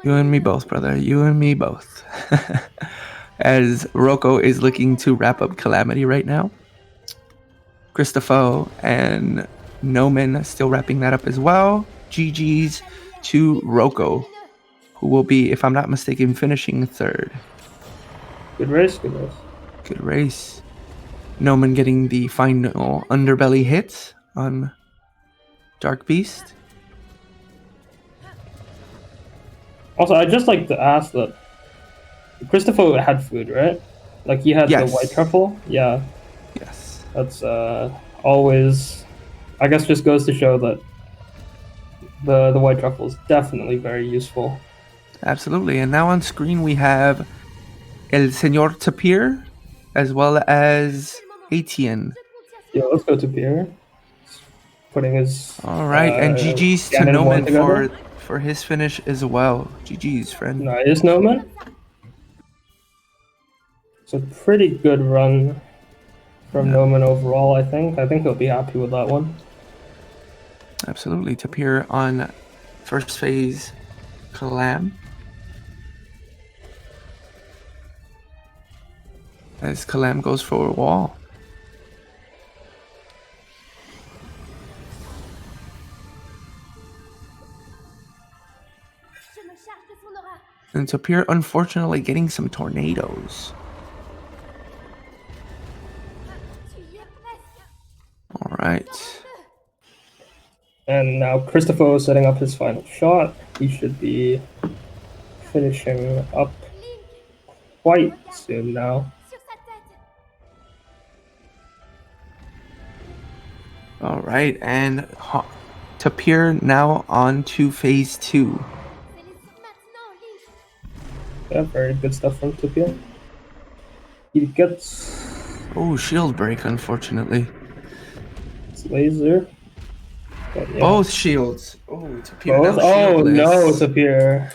Speaker 3: You and me both, brother. You and me both. As Rocco is looking to wrap up Calamity right now. Christopher and Noman still wrapping that up as well. GG's to Rocco, who will be, if I'm not mistaken, finishing third.
Speaker 2: Good race, good race.
Speaker 3: Good race. Noman getting the final underbelly hit on Dark Beast.
Speaker 2: Also, I'd just like to ask that Christopher had food, right? Like he had
Speaker 3: Yes.
Speaker 2: the white truffle? Yeah.
Speaker 3: Yes.
Speaker 2: That's always, I guess, just goes to show that the white truffle is definitely very useful.
Speaker 3: Absolutely. And now on screen we have El Señor Tapir as well as Etienne.
Speaker 2: Yeah, let's go to Pierre. Putting his.
Speaker 3: All right, and GG's to
Speaker 2: cannon
Speaker 3: Noman
Speaker 2: together.
Speaker 3: for his finish as well. GG's, friend.
Speaker 2: Nice, Noman. It's a pretty good run from Noman overall, I think. I think he'll be happy with that one.
Speaker 3: Absolutely. Tapir on first phase Calam. As Calam goes for a wall. And Tapir unfortunately getting some tornadoes. All right.
Speaker 2: And now Christopher is setting up his final shot. He should be finishing up quite soon now.
Speaker 3: All right, and Tapir now on to phase 2.
Speaker 2: Yeah, very good stuff from Tapir. He gets
Speaker 3: Oh, shield break, unfortunately.
Speaker 2: his laser. But yeah.
Speaker 3: Both shields. Oh, Tapir
Speaker 2: Both?
Speaker 3: now
Speaker 2: Oh
Speaker 3: shieldless.
Speaker 2: no, Tapir.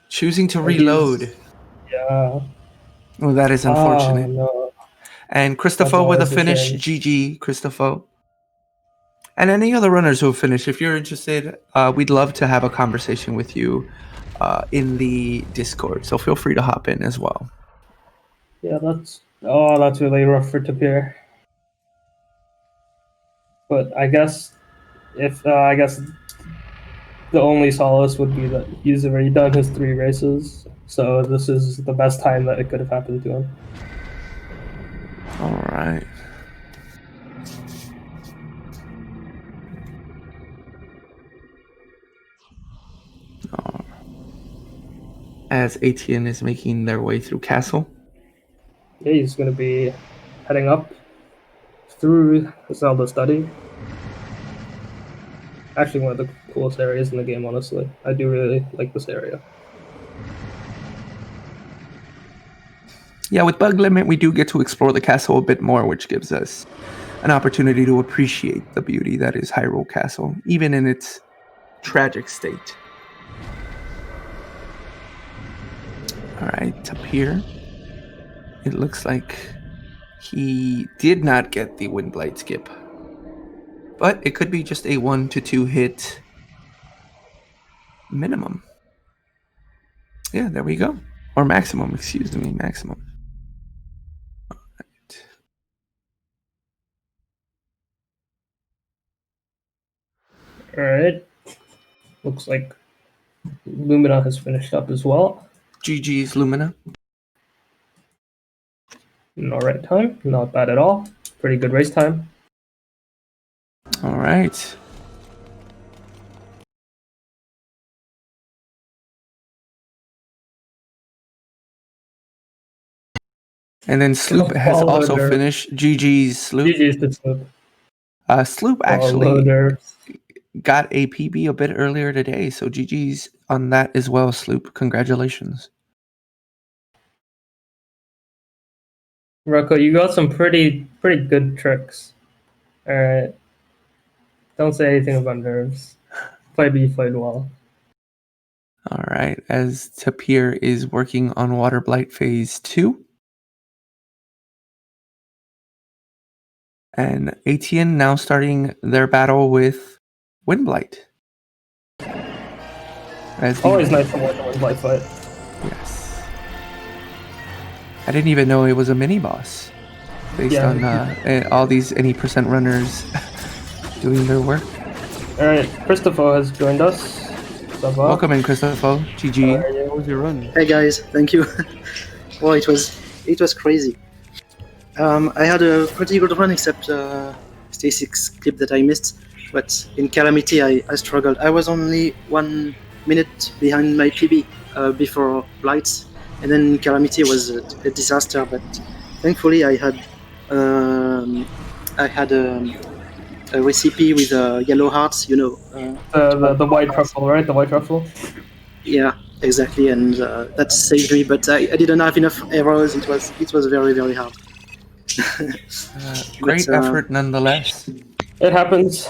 Speaker 3: Choosing to reload.
Speaker 2: Yeah.
Speaker 3: Oh, that is unfortunate.
Speaker 2: Oh, no.
Speaker 3: And Christopher
Speaker 2: That's
Speaker 3: with a
Speaker 2: always a
Speaker 3: finish.
Speaker 2: shame.
Speaker 3: GG, Christopher. And any other runners who have finished, if you're interested, we'd love to have a conversation with you in the Discord. So feel free to hop in as well.
Speaker 2: Yeah, that's really rough for Tapir. But I guess the only solace would be that he's already done his 3 races, so this is the best time that it could have happened to him.
Speaker 3: All right. As Etienne is making their way through Castle.
Speaker 2: Yeah, he's going to be heading up through Zelda Study. Actually, one of the coolest areas in the game, honestly. I do really like this area.
Speaker 3: Yeah, with Bug Limit, we do get to explore the castle a bit more, which gives us an opportunity to appreciate the beauty that is Hyrule Castle, even in its tragic state. All right, up here, it looks like he did not get the Wind Blight skip, but it could be just a 1 to 2 hit minimum. Yeah, there we go. Or maximum, excuse me, maximum.
Speaker 2: Alright. Looks like Lumina has finished up as well.
Speaker 3: GG's Lumina.
Speaker 2: Alright time. Not bad at all. Pretty good race time.
Speaker 3: All right. And then Sloop has
Speaker 2: Follow
Speaker 3: also
Speaker 2: their-
Speaker 3: finished. GG's Sloop.
Speaker 2: GG's to Sloop.
Speaker 3: Sloop
Speaker 2: Follow
Speaker 3: actually
Speaker 2: their-
Speaker 3: got a PB a bit earlier today, so GG's on that as well, Sloop. Congratulations.
Speaker 2: Rocco, you got some pretty good tricks. Alright. Don't say anything about nerves. You played well.
Speaker 3: All right, as Tapir is working on Water Blight Phase 2. And ATN now starting their battle with Wind Blight. As the-
Speaker 2: Always nice to watch a Wind Blight fight.
Speaker 3: Yes. I didn't even know it was a mini boss. Based
Speaker 2: Yeah.
Speaker 3: on all these any percent runners doing their work.
Speaker 2: Alright, Christopher has joined us. What's up,
Speaker 3: Welcome in, Christopher. GG.
Speaker 5: What was your run?
Speaker 6: Hey guys, thank you. Well, it was crazy. I had a pretty good run except Stacy's clip that I missed, but in Calamity I struggled. I was only 1 minute behind my PB before Blight, and then Calamity was a disaster. But thankfully I had a recipe with yellow hearts, you know.
Speaker 2: The white truffle, right? The white truffle.
Speaker 6: Yeah, exactly, and that saved me. But I didn't have enough arrows. It was very hard.
Speaker 3: Great
Speaker 6: But,
Speaker 3: effort nonetheless.
Speaker 2: It happens.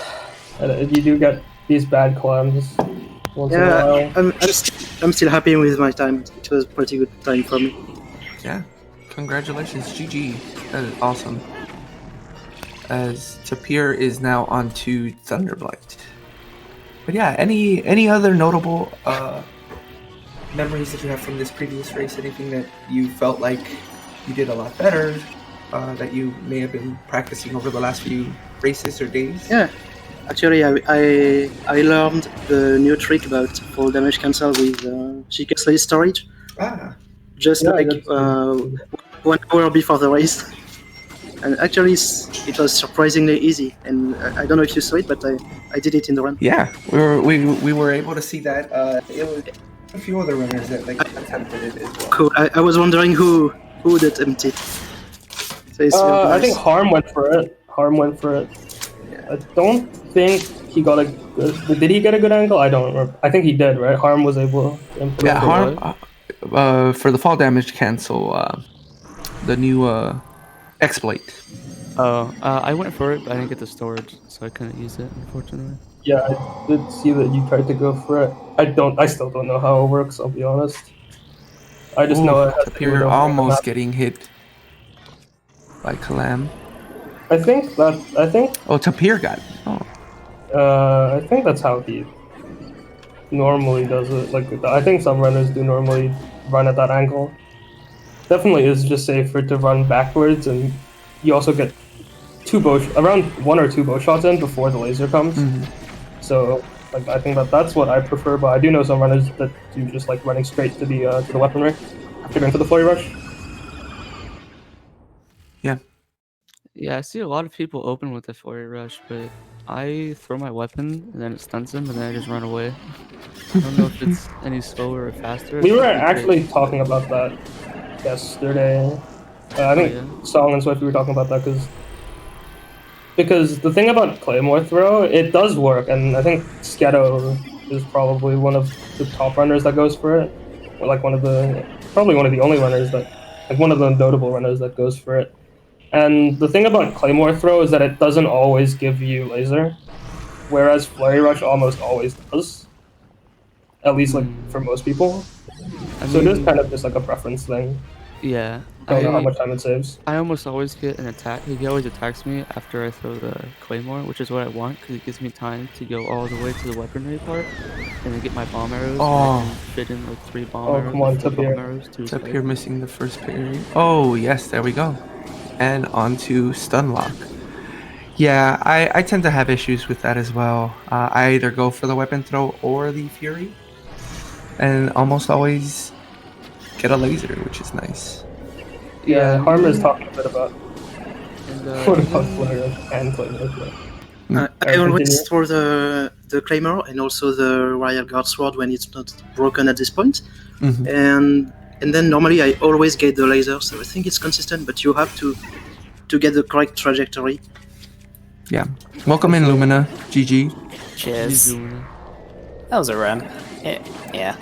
Speaker 2: You do get these bad climbs once in a
Speaker 6: Yeah,
Speaker 2: while.
Speaker 6: I'm still happy with my time. It was pretty good time for me.
Speaker 3: Yeah. Congratulations, GG. That is awesome. As Tapir is now on to Thunderblight. But yeah, any other notable memories that you have from this previous race? Anything that you felt like you did a lot better, that you may have been practicing over the last few races or days?
Speaker 6: Yeah, actually, I learned the new trick about full damage cancel with Chica Slay storage.
Speaker 3: Ah,
Speaker 6: Just
Speaker 2: Yeah,
Speaker 6: like
Speaker 2: that's-
Speaker 6: 1 hour before the race. And actually, it was surprisingly easy. And I don't know if you saw it, but I did it in the run.
Speaker 3: yeah, we were able to see that. It was a few other runners that attempted it as well.
Speaker 6: Cool. I was wondering who would attempt it. So it's very
Speaker 2: I
Speaker 6: nice.
Speaker 2: think Harm went for it. I don't think he got a good... Did he get a good angle? I don't remember. I think he did, right? Harm was able to improve.
Speaker 3: Yeah,
Speaker 2: it.
Speaker 3: Harm for the fall damage cancel. The new exploit.
Speaker 5: Oh, I went for it, but I didn't get the storage, so I couldn't use it, unfortunately.
Speaker 2: Yeah, I did see that you tried to go for it. I still don't know how it works, I'll be honest. I just know it has to do
Speaker 3: Tapir
Speaker 2: with the
Speaker 3: almost
Speaker 2: map.
Speaker 3: getting hit by Kalam.
Speaker 2: I think
Speaker 3: Oh, Tapir got it. Oh.
Speaker 2: I think that's how he normally does it. Like, I think some runners do normally run at that angle. Definitely is just safer to run backwards, and you also get around 1 or 2 bow shots in before the laser comes. So, like, I think that's what I prefer. But I do know some runners that do just like running straight to the weaponry after going to the flurry rush.
Speaker 5: Yeah, I see a lot of people open with the flurry rush, but I throw my weapon and then it stuns them and then I just run away. I don't know if it's any slower or faster.
Speaker 2: We
Speaker 5: It's
Speaker 2: were
Speaker 5: something
Speaker 2: actually talking about that yesterday. I think
Speaker 5: yeah.
Speaker 2: Song and Swift, we were talking about that because the thing about Claymore throw, it does work, and I think Sketo is probably one of the top runners that goes for it, or like probably one of the only runners that like one of the notable runners that goes for it. And the thing about Claymore Throw is that it doesn't always give you laser, whereas Flurry Rush almost always does. At least like for most people. So it is kind of just like a preference thing.
Speaker 5: Yeah.
Speaker 2: I don't know how much time it saves.
Speaker 5: I almost always get an attack. He always attacks me after I throw the Claymore, which is what I want because it gives me time to go all the way to the weaponry part and then get my bomb arrows. And I can fit in like 3 bomb arrows.
Speaker 2: Come on,
Speaker 3: Tapir missing the first parry. Oh, yes, there we go. And on to Stunlock. Yeah, I tend to have issues with that as well. I either go for the weapon throw or the Fury. And almost always get a laser, which is nice.
Speaker 2: Yeah, Harmer's talking a bit about what about
Speaker 5: And,
Speaker 2: Flurry Rush and Claymore.
Speaker 6: I always throw the Claymore and also the Royal Guard Sword when it's not broken at this point. And then normally I always get the laser, so I think it's consistent, but you have to get the correct trajectory.
Speaker 3: Yeah. Welcome in, Lumina. GG.
Speaker 7: Cheers. That was a run. Yeah.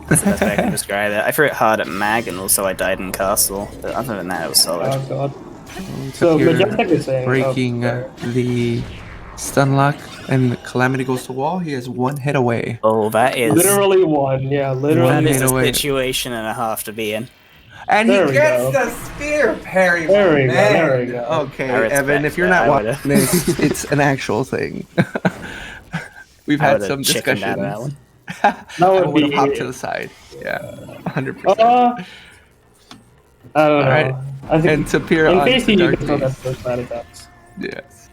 Speaker 7: That's the best way I can describe it. I threw it hard at Mag, and also I died in Castle. But other than that, it was solid.
Speaker 2: Oh god. So Majestic is saying
Speaker 3: breaking the stun lock, and Calamity goes to wall. He has 1 hit away.
Speaker 7: Oh, that is
Speaker 2: literally one. Yeah, literally.
Speaker 7: that is
Speaker 3: hit
Speaker 7: a
Speaker 3: away.
Speaker 7: situation and a half to be in.
Speaker 3: And
Speaker 2: There
Speaker 3: he
Speaker 2: we
Speaker 3: gets
Speaker 2: go.
Speaker 3: the spear parry.
Speaker 2: There we go,
Speaker 3: man.
Speaker 2: there we go.
Speaker 3: Okay,
Speaker 7: I respect
Speaker 3: Evan, if you're
Speaker 7: that.
Speaker 3: not
Speaker 7: I would've-
Speaker 3: watching this, it's an actual thing. We've
Speaker 7: I
Speaker 3: had
Speaker 7: would've
Speaker 3: some
Speaker 7: chickened
Speaker 3: discussions.
Speaker 7: out of that one.
Speaker 2: That
Speaker 3: I
Speaker 2: would
Speaker 3: would have
Speaker 2: be-
Speaker 3: hopped to the side. Yeah, 100%.
Speaker 2: I don't know.
Speaker 3: Alright.
Speaker 2: I think
Speaker 3: And Tapir
Speaker 2: in
Speaker 3: on
Speaker 2: case
Speaker 3: to
Speaker 2: you
Speaker 3: Dark
Speaker 2: can throw that
Speaker 3: Days.
Speaker 2: first bad attacks.
Speaker 3: Yes.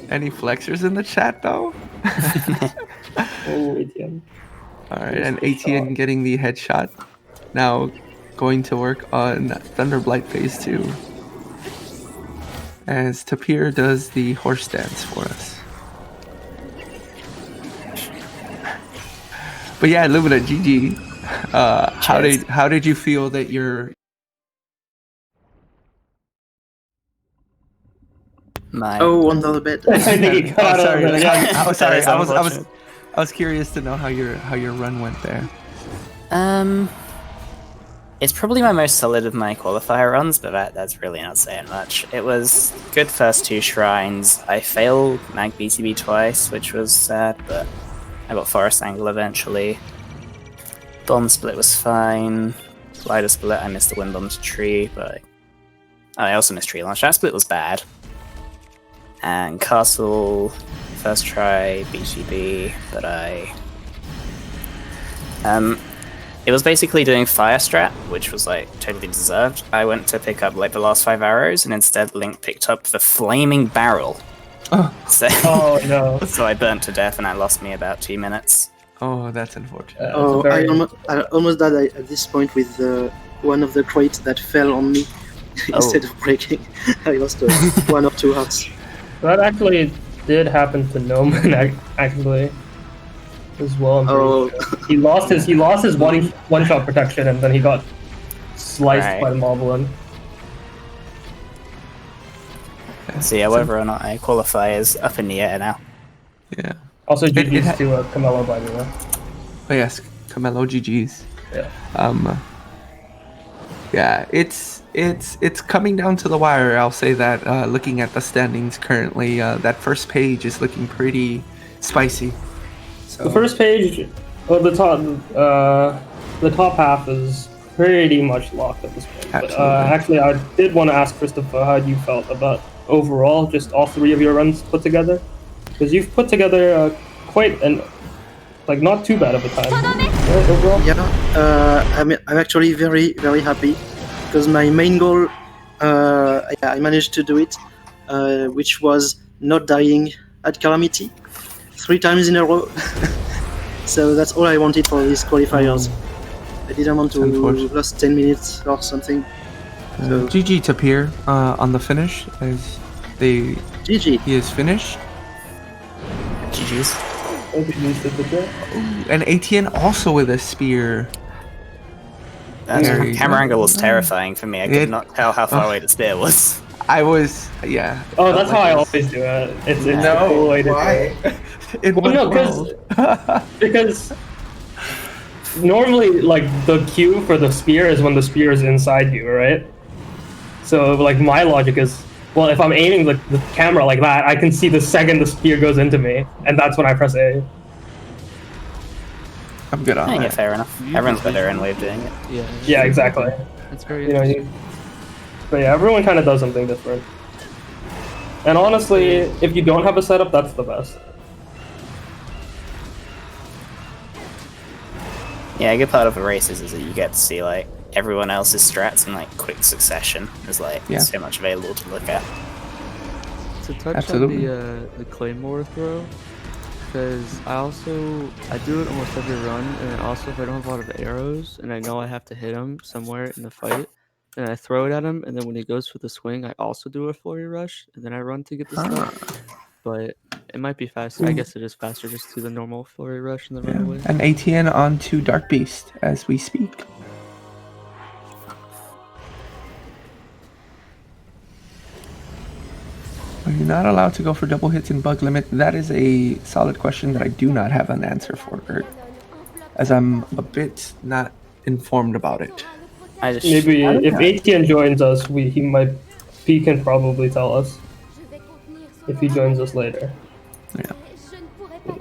Speaker 3: Any flexors in the chat though?
Speaker 2: Oh, ATM.
Speaker 3: Alright, and ATN getting the headshot. Now going to work on Thunder Blight Phase 2. As Tapir does the horse dance for us. But yeah, Lumina, GG. How did you feel that your
Speaker 7: My
Speaker 6: Oh, under the bed.
Speaker 2: I think he got out
Speaker 3: sorry,
Speaker 2: of it.
Speaker 3: I was sorry.
Speaker 7: That is unfortunate.
Speaker 3: I was curious to know how your run went there.
Speaker 7: It's probably my most solid of my qualifier runs, but that's really not saying much. It was good first 2 shrines. I failed Mag BTB twice, which was sad, but I got Forest Angle eventually. Bomb Split was fine. Glider Split, I missed the Wind Bomb's tree, but I also missed Tree Launch. That split was bad. And Castle, first try, BGB, but it was basically doing fire strat, which was like totally deserved. I went to pick up like the last 5 arrows, and instead Link picked up the flaming barrel. So,
Speaker 2: Oh no.
Speaker 7: so I burnt to death, and that lost me about 2 minutes.
Speaker 3: Oh, that's unfortunate.
Speaker 6: Oh,
Speaker 2: very-
Speaker 6: I almost died at this point with one of the crates that fell on me instead of breaking. I lost 1 or 2 hearts.
Speaker 2: That actually did happen to Noman actually as well. I'm pretty sure. He lost his one shot protection, and then he got sliced
Speaker 7: Right.
Speaker 2: by the Moblin.
Speaker 7: So yeah, whether or not I qualify is up in the air now.
Speaker 3: Yeah.
Speaker 2: Also,
Speaker 3: It
Speaker 2: GG's
Speaker 3: ha-
Speaker 2: to Camelo, by the way.
Speaker 3: Oh yes, Camelo GG's.
Speaker 2: Yeah.
Speaker 3: Yeah, it's coming down to the wire. I'll say that. Looking at the standings currently, that first page is looking pretty spicy. So
Speaker 2: The first page, well, the top half is pretty much locked at this point. But,
Speaker 3: Absolutely.
Speaker 2: actually, I did want to ask Christopher how you felt about overall, just all 3 of your runs put together, because you've put together quite an, like, not too bad of a time right, overall.
Speaker 6: Yeah, I'm actually very, very happy because my main goal, I managed to do it, which was not dying at Calamity 3 times in a row. So that's all I wanted for these qualifiers. I didn't want to
Speaker 3: Unfortunate.
Speaker 6: lose 10 minutes or something. So
Speaker 3: GG Tapir on the finish as
Speaker 6: GG.
Speaker 3: he is finished.
Speaker 7: GG's.
Speaker 3: And ATN also with a spear.
Speaker 7: That
Speaker 3: There you
Speaker 7: camera
Speaker 3: go.
Speaker 7: angle was terrifying for me. I could
Speaker 3: It-
Speaker 7: not tell how far away the spear was.
Speaker 3: I was, yeah.
Speaker 2: Oh, that's how I
Speaker 3: Like
Speaker 2: always do it. It's a
Speaker 3: No,
Speaker 2: cool way to do
Speaker 3: why?
Speaker 2: it.
Speaker 3: In
Speaker 2: Well,
Speaker 3: what
Speaker 2: no,
Speaker 3: world?
Speaker 2: because normally like the cue for the spear is when the spear is inside you, right? So like my logic is, well, if I'm aiming the camera like that, I can see the second the spear goes into me, and that's when I press A.
Speaker 3: I'm good on
Speaker 7: I think
Speaker 3: that.
Speaker 7: fair enough. Everyone's got their own way of doing it.
Speaker 5: Yeah.
Speaker 2: Yeah, exactly.
Speaker 5: That's very
Speaker 2: You know,
Speaker 5: interesting.
Speaker 2: but yeah, everyone kind of does something different. And honestly, if you don't have a setup, that's the best.
Speaker 7: Yeah, a good part of the races is that you get to see like everyone else's strats in like quick succession. There's like
Speaker 3: Yeah.
Speaker 7: so much available to look at.
Speaker 5: To touch
Speaker 3: Absolutely.
Speaker 5: on the claymore throw, because I do it almost every run, and then also if I don't have a lot of arrows and I know I have to hit him somewhere in the fight, then I throw it at him, and then when he goes for the swing, I also do a flurry rush, and then I run to get the stuff. But it might be faster. I guess it is faster just to the normal flurry rush and then run away.
Speaker 3: And ATN on to Dark Beast as we speak. Are you not allowed to go for double hits in bug limit? That is a solid question that I do not have an answer for, Kurt, as I'm a bit not informed about it.
Speaker 7: I just
Speaker 2: Maybe if ATN joins us, he can probably tell us if he joins us later.
Speaker 3: Yeah.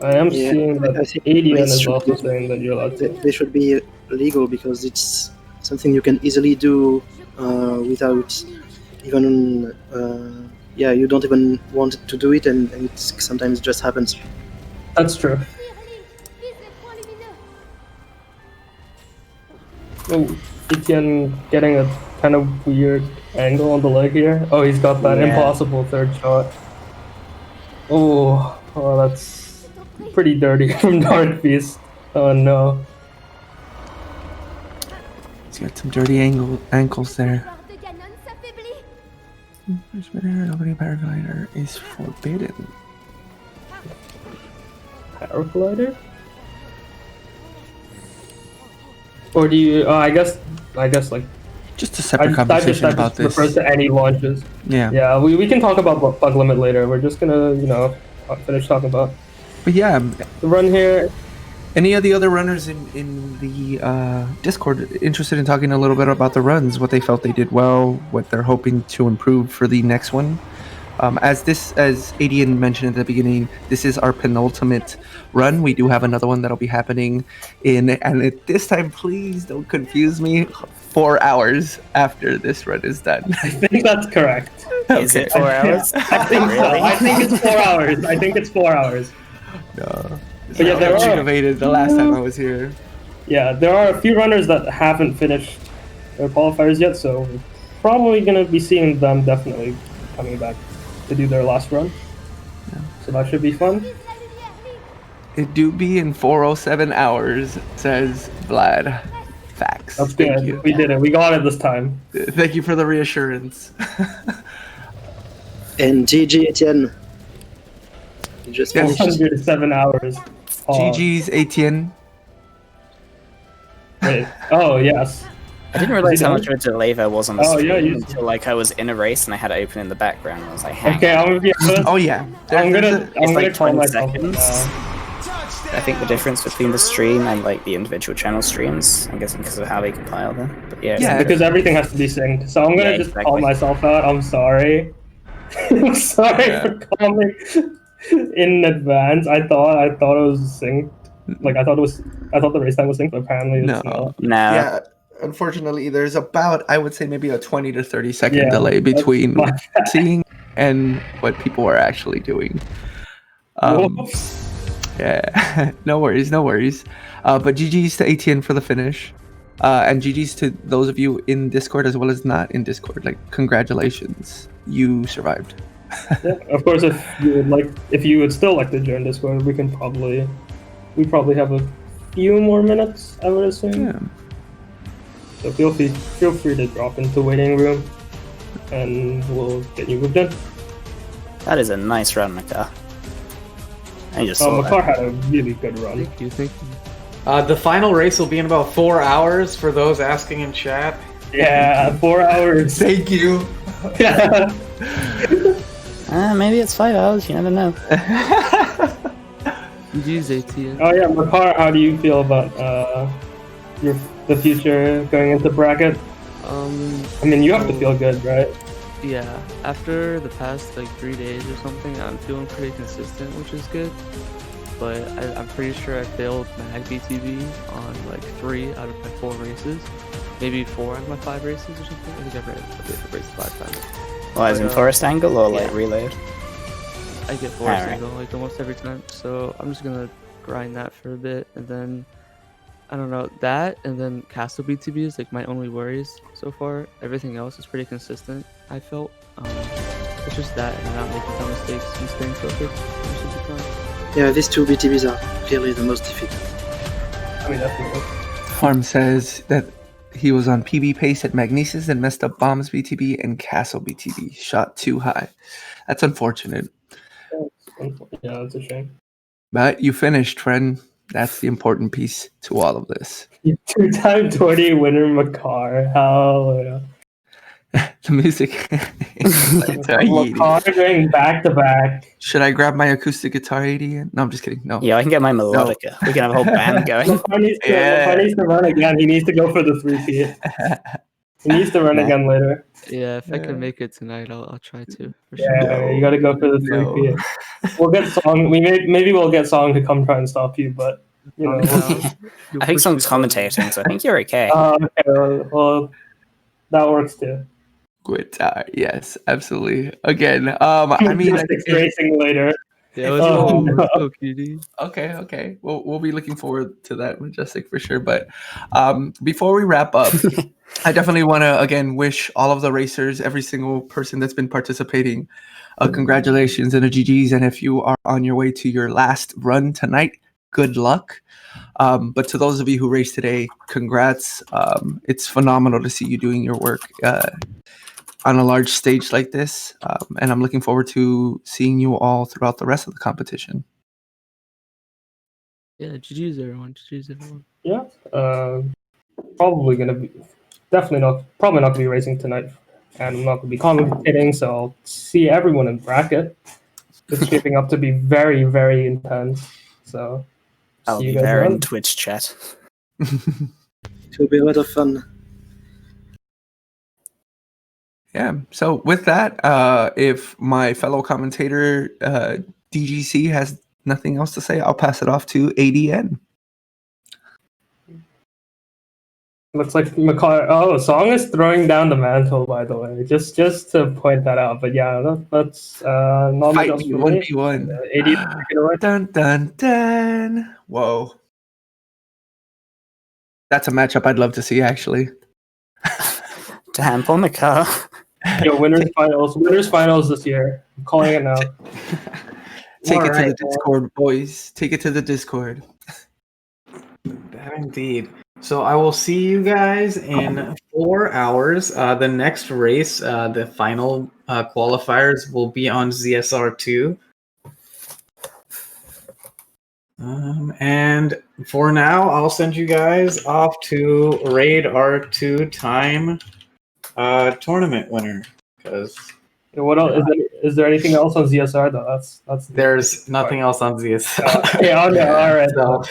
Speaker 2: I am
Speaker 6: Yeah,
Speaker 2: seeing that
Speaker 6: I think
Speaker 2: ADN
Speaker 6: Blight
Speaker 2: is
Speaker 6: should
Speaker 2: also
Speaker 6: be-
Speaker 2: saying that you're allowed to.
Speaker 6: They should be legal because it's something you can easily do without even. You don't even want to do it, and it sometimes just happens.
Speaker 2: That's true. Oh, Etienne getting a kind of weird angle on the leg here. Oh, he's got that
Speaker 7: Yeah.
Speaker 2: impossible third shot. Oh, that's pretty dirty from Dark Beast. Oh no.
Speaker 3: He's got some dirty ankles there. Nobody paraglider is forbidden.
Speaker 2: Paraglider? Or do you? I guess like
Speaker 3: Just a separate conversation about this.
Speaker 2: refers to any launches.
Speaker 3: Yeah.
Speaker 2: Yeah, we can talk about bug limit later. We're just gonna finish talking about
Speaker 3: But yeah,
Speaker 2: the run here.
Speaker 3: any of the other runners in the Discord interested in talking a little bit about the runs, what they felt they did well, what they're hoping to improve for the next one. As Adian mentioned at the beginning, this is our penultimate run. We do have another one that'll be happening this time, please don't confuse me, 4 hours after this run is done.
Speaker 2: I think that's correct.
Speaker 7: Is it 4 hours?
Speaker 2: I think so. I think it's 4 hours. I think it's 4 hours.
Speaker 3: No.
Speaker 2: But yeah, there are
Speaker 3: Aggravated the last time I was here.
Speaker 2: there are a few runners that haven't finished their qualifiers yet, so we're probably gonna be seeing them definitely coming back to do their last run.
Speaker 3: Yeah.
Speaker 2: So that should be fun.
Speaker 3: It do be in 407 hours, says Vlad. Facts.
Speaker 2: That's
Speaker 3: Thank
Speaker 2: good.
Speaker 3: you.
Speaker 2: We did it. We got it this time.
Speaker 3: Thank you for the reassurance.
Speaker 6: And GG Etienne. You just
Speaker 3: Yes.
Speaker 6: finished.
Speaker 2: 107 hours. Oh,
Speaker 3: GG's Etienne.
Speaker 2: wait. Oh yes.
Speaker 7: I didn't realize how much of a delay there was on the
Speaker 2: Oh,
Speaker 7: stream
Speaker 2: yeah, you-
Speaker 7: until like I was in a race and I had it open in the background and I was like, hang
Speaker 2: Okay,
Speaker 7: on.
Speaker 3: Oh yeah.
Speaker 2: I'm gonna
Speaker 7: like
Speaker 2: call
Speaker 7: 20
Speaker 2: myself
Speaker 7: seconds. I think the difference between the stream and like the individual channel streams, I'm guessing because of how they compile them. But yeah,
Speaker 3: Yeah.
Speaker 2: because everything has to be synced. So I'm gonna
Speaker 7: Yeah,
Speaker 2: just call
Speaker 7: exactly.
Speaker 2: myself out. I'm sorry. I'm sorry for calling in advance. I thought it was synced. Like I thought the race time was synced, but apparently it's
Speaker 3: No.
Speaker 2: not.
Speaker 7: no.
Speaker 3: Yeah. Unfortunately, there's about, I would say, maybe a 20 to 30 second
Speaker 2: Yeah,
Speaker 3: delay
Speaker 2: that's
Speaker 3: between
Speaker 2: my bad.
Speaker 3: seeing and what people are actually doing.
Speaker 2: Whoops.
Speaker 3: Yeah, no worries. But GG's to ATN for the finish. And GG's to those of you in Discord as well as not in Discord. Like, congratulations. You survived.
Speaker 2: Yeah, of course, if you would still like to join Discord, we probably have a few more minutes, I would assume.
Speaker 3: Yeah.
Speaker 2: So feel free to drop into waiting room, and we'll get you moved in.
Speaker 7: That is a nice run, Makar. I just
Speaker 2: Oh,
Speaker 7: saw
Speaker 2: Makar
Speaker 7: that.
Speaker 2: had a really good run.
Speaker 5: Thank you.
Speaker 1: The final race will be in about 4 hours for those asking in chat.
Speaker 2: Yeah, 4 hours.
Speaker 3: Thank you.
Speaker 2: Yeah.
Speaker 7: Maybe it's 5 hours, you never know.
Speaker 5: GG's ATN.
Speaker 2: Oh yeah, Makar, how do you feel about the future going into bracket? I mean, you have to feel good, right?
Speaker 5: Yeah, after the past like 3 days or something, I'm feeling pretty consistent, which is good. But I'm pretty sure I failed Mag BTB on like 3 out of my 4 races, maybe 4 out of my 5 races or something. I think I've raced 5 times.
Speaker 7: Well, as in forest angle or like
Speaker 5: yeah.
Speaker 7: reload?
Speaker 5: I get forest
Speaker 7: Alright.
Speaker 5: angle like almost every time, so I'm just gonna grind that for a bit, and then I don't know, that and then castle BTB is like my only worries so far. Everything else is pretty consistent, I felt. It's just that and not making some mistakes and staying focused. It should be fun.
Speaker 6: Yeah, these two BTBs are clearly the most difficult.
Speaker 2: I mean, definitely.
Speaker 3: Farm says that he was on PB pace at Magnesis and messed up bombs BTB and castle BTB. Shot too high. That's unfortunate.
Speaker 2: Yeah, that's a shame.
Speaker 3: But you finished, friend. That's the important piece to all of this.
Speaker 2: 2-time 20 winner Makar. Hell yeah.
Speaker 3: The music.
Speaker 2: Makar going back to back.
Speaker 3: Should I grab my acoustic guitar 80? No, I'm just kidding. No.
Speaker 7: Yeah, I can get my melodica. We can have a whole band going.
Speaker 2: Makar needs to run again. He needs to go for the 3-peat. He needs to run again later.
Speaker 5: Yeah, if I can make it tonight, I'll try to. For
Speaker 2: Yeah,
Speaker 5: sure.
Speaker 2: you gotta go for the 3-peat. We'll get Song. Maybe we'll get Song to come try and stop you, but you know.
Speaker 7: I think Song's commentating, so I think you're okay.
Speaker 2: Okay, well, that works too.
Speaker 3: Guitar, yes, absolutely. Again, I mean, I think
Speaker 2: racing later.
Speaker 5: Yeah, let's go, cutie.
Speaker 3: Okay. We'll be looking forward to that, Majestic, for sure. But before we wrap up, I definitely want to again wish all of the racers, every single person that's been participating, congratulations and a GGs. And if you are on your way to your last run tonight, good luck. But to those of you who raced today, congrats. It's phenomenal to see you doing your work on a large stage like this. And I'm looking forward to seeing you all throughout the rest of the competition.
Speaker 5: Yeah, GG's everyone. GG's everyone.
Speaker 2: Yeah. Probably probably not gonna be racing tonight, and I'm not gonna be commentating. So I'll see everyone in bracket. It's shaping up to be very, very intense. So
Speaker 7: I'll
Speaker 2: see
Speaker 7: be
Speaker 2: you guys
Speaker 7: there in
Speaker 2: around.
Speaker 7: Twitch chat.
Speaker 6: It will be a lot of fun.
Speaker 3: Yeah. So with that, if my fellow commentator DGC has nothing else to say, I'll pass it off to ADN.
Speaker 2: Looks like Makar. Oh, Song is throwing down the mantle, by the way. Just to point that out. But yeah, that's not
Speaker 3: Fight
Speaker 2: else
Speaker 3: me,
Speaker 2: for
Speaker 3: 1v1.
Speaker 2: me. 80 taking away.
Speaker 3: Dun dun dun. Whoa. That's a matchup I'd love to see, actually.
Speaker 7: Damn, Paul Makar.
Speaker 2: Yo, winners finals this year. I'm calling it now.
Speaker 3: Take it to
Speaker 6: Alright,
Speaker 3: the Discord, boys. Take it to the Discord.
Speaker 1: That indeed. So I will see you guys in 4 hours. The next race, the final qualifiers, will be on ZSR2. And for now, I'll send you guys off to Raid R2 time tournament winner. Because
Speaker 2: What else? Is there anything else on ZSR though? That's
Speaker 1: there's nothing else on ZSR.
Speaker 2: Okay, all right.
Speaker 1: So,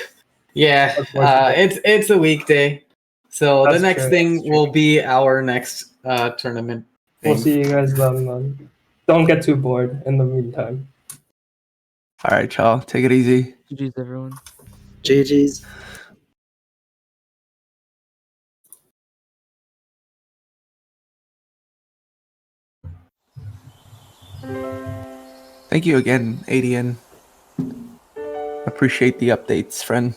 Speaker 1: yeah, it's a weekday. So
Speaker 2: That's
Speaker 1: the next
Speaker 2: true,
Speaker 1: thing
Speaker 2: that's true.
Speaker 1: will be our next tournament.
Speaker 2: We'll
Speaker 1: thing.
Speaker 2: see you guys then. Don't get too bored in the meantime.
Speaker 3: All right, y'all. Take it easy.
Speaker 5: GG's everyone.
Speaker 6: GG's.
Speaker 3: Thank you again, ADN. Appreciate the updates, friend.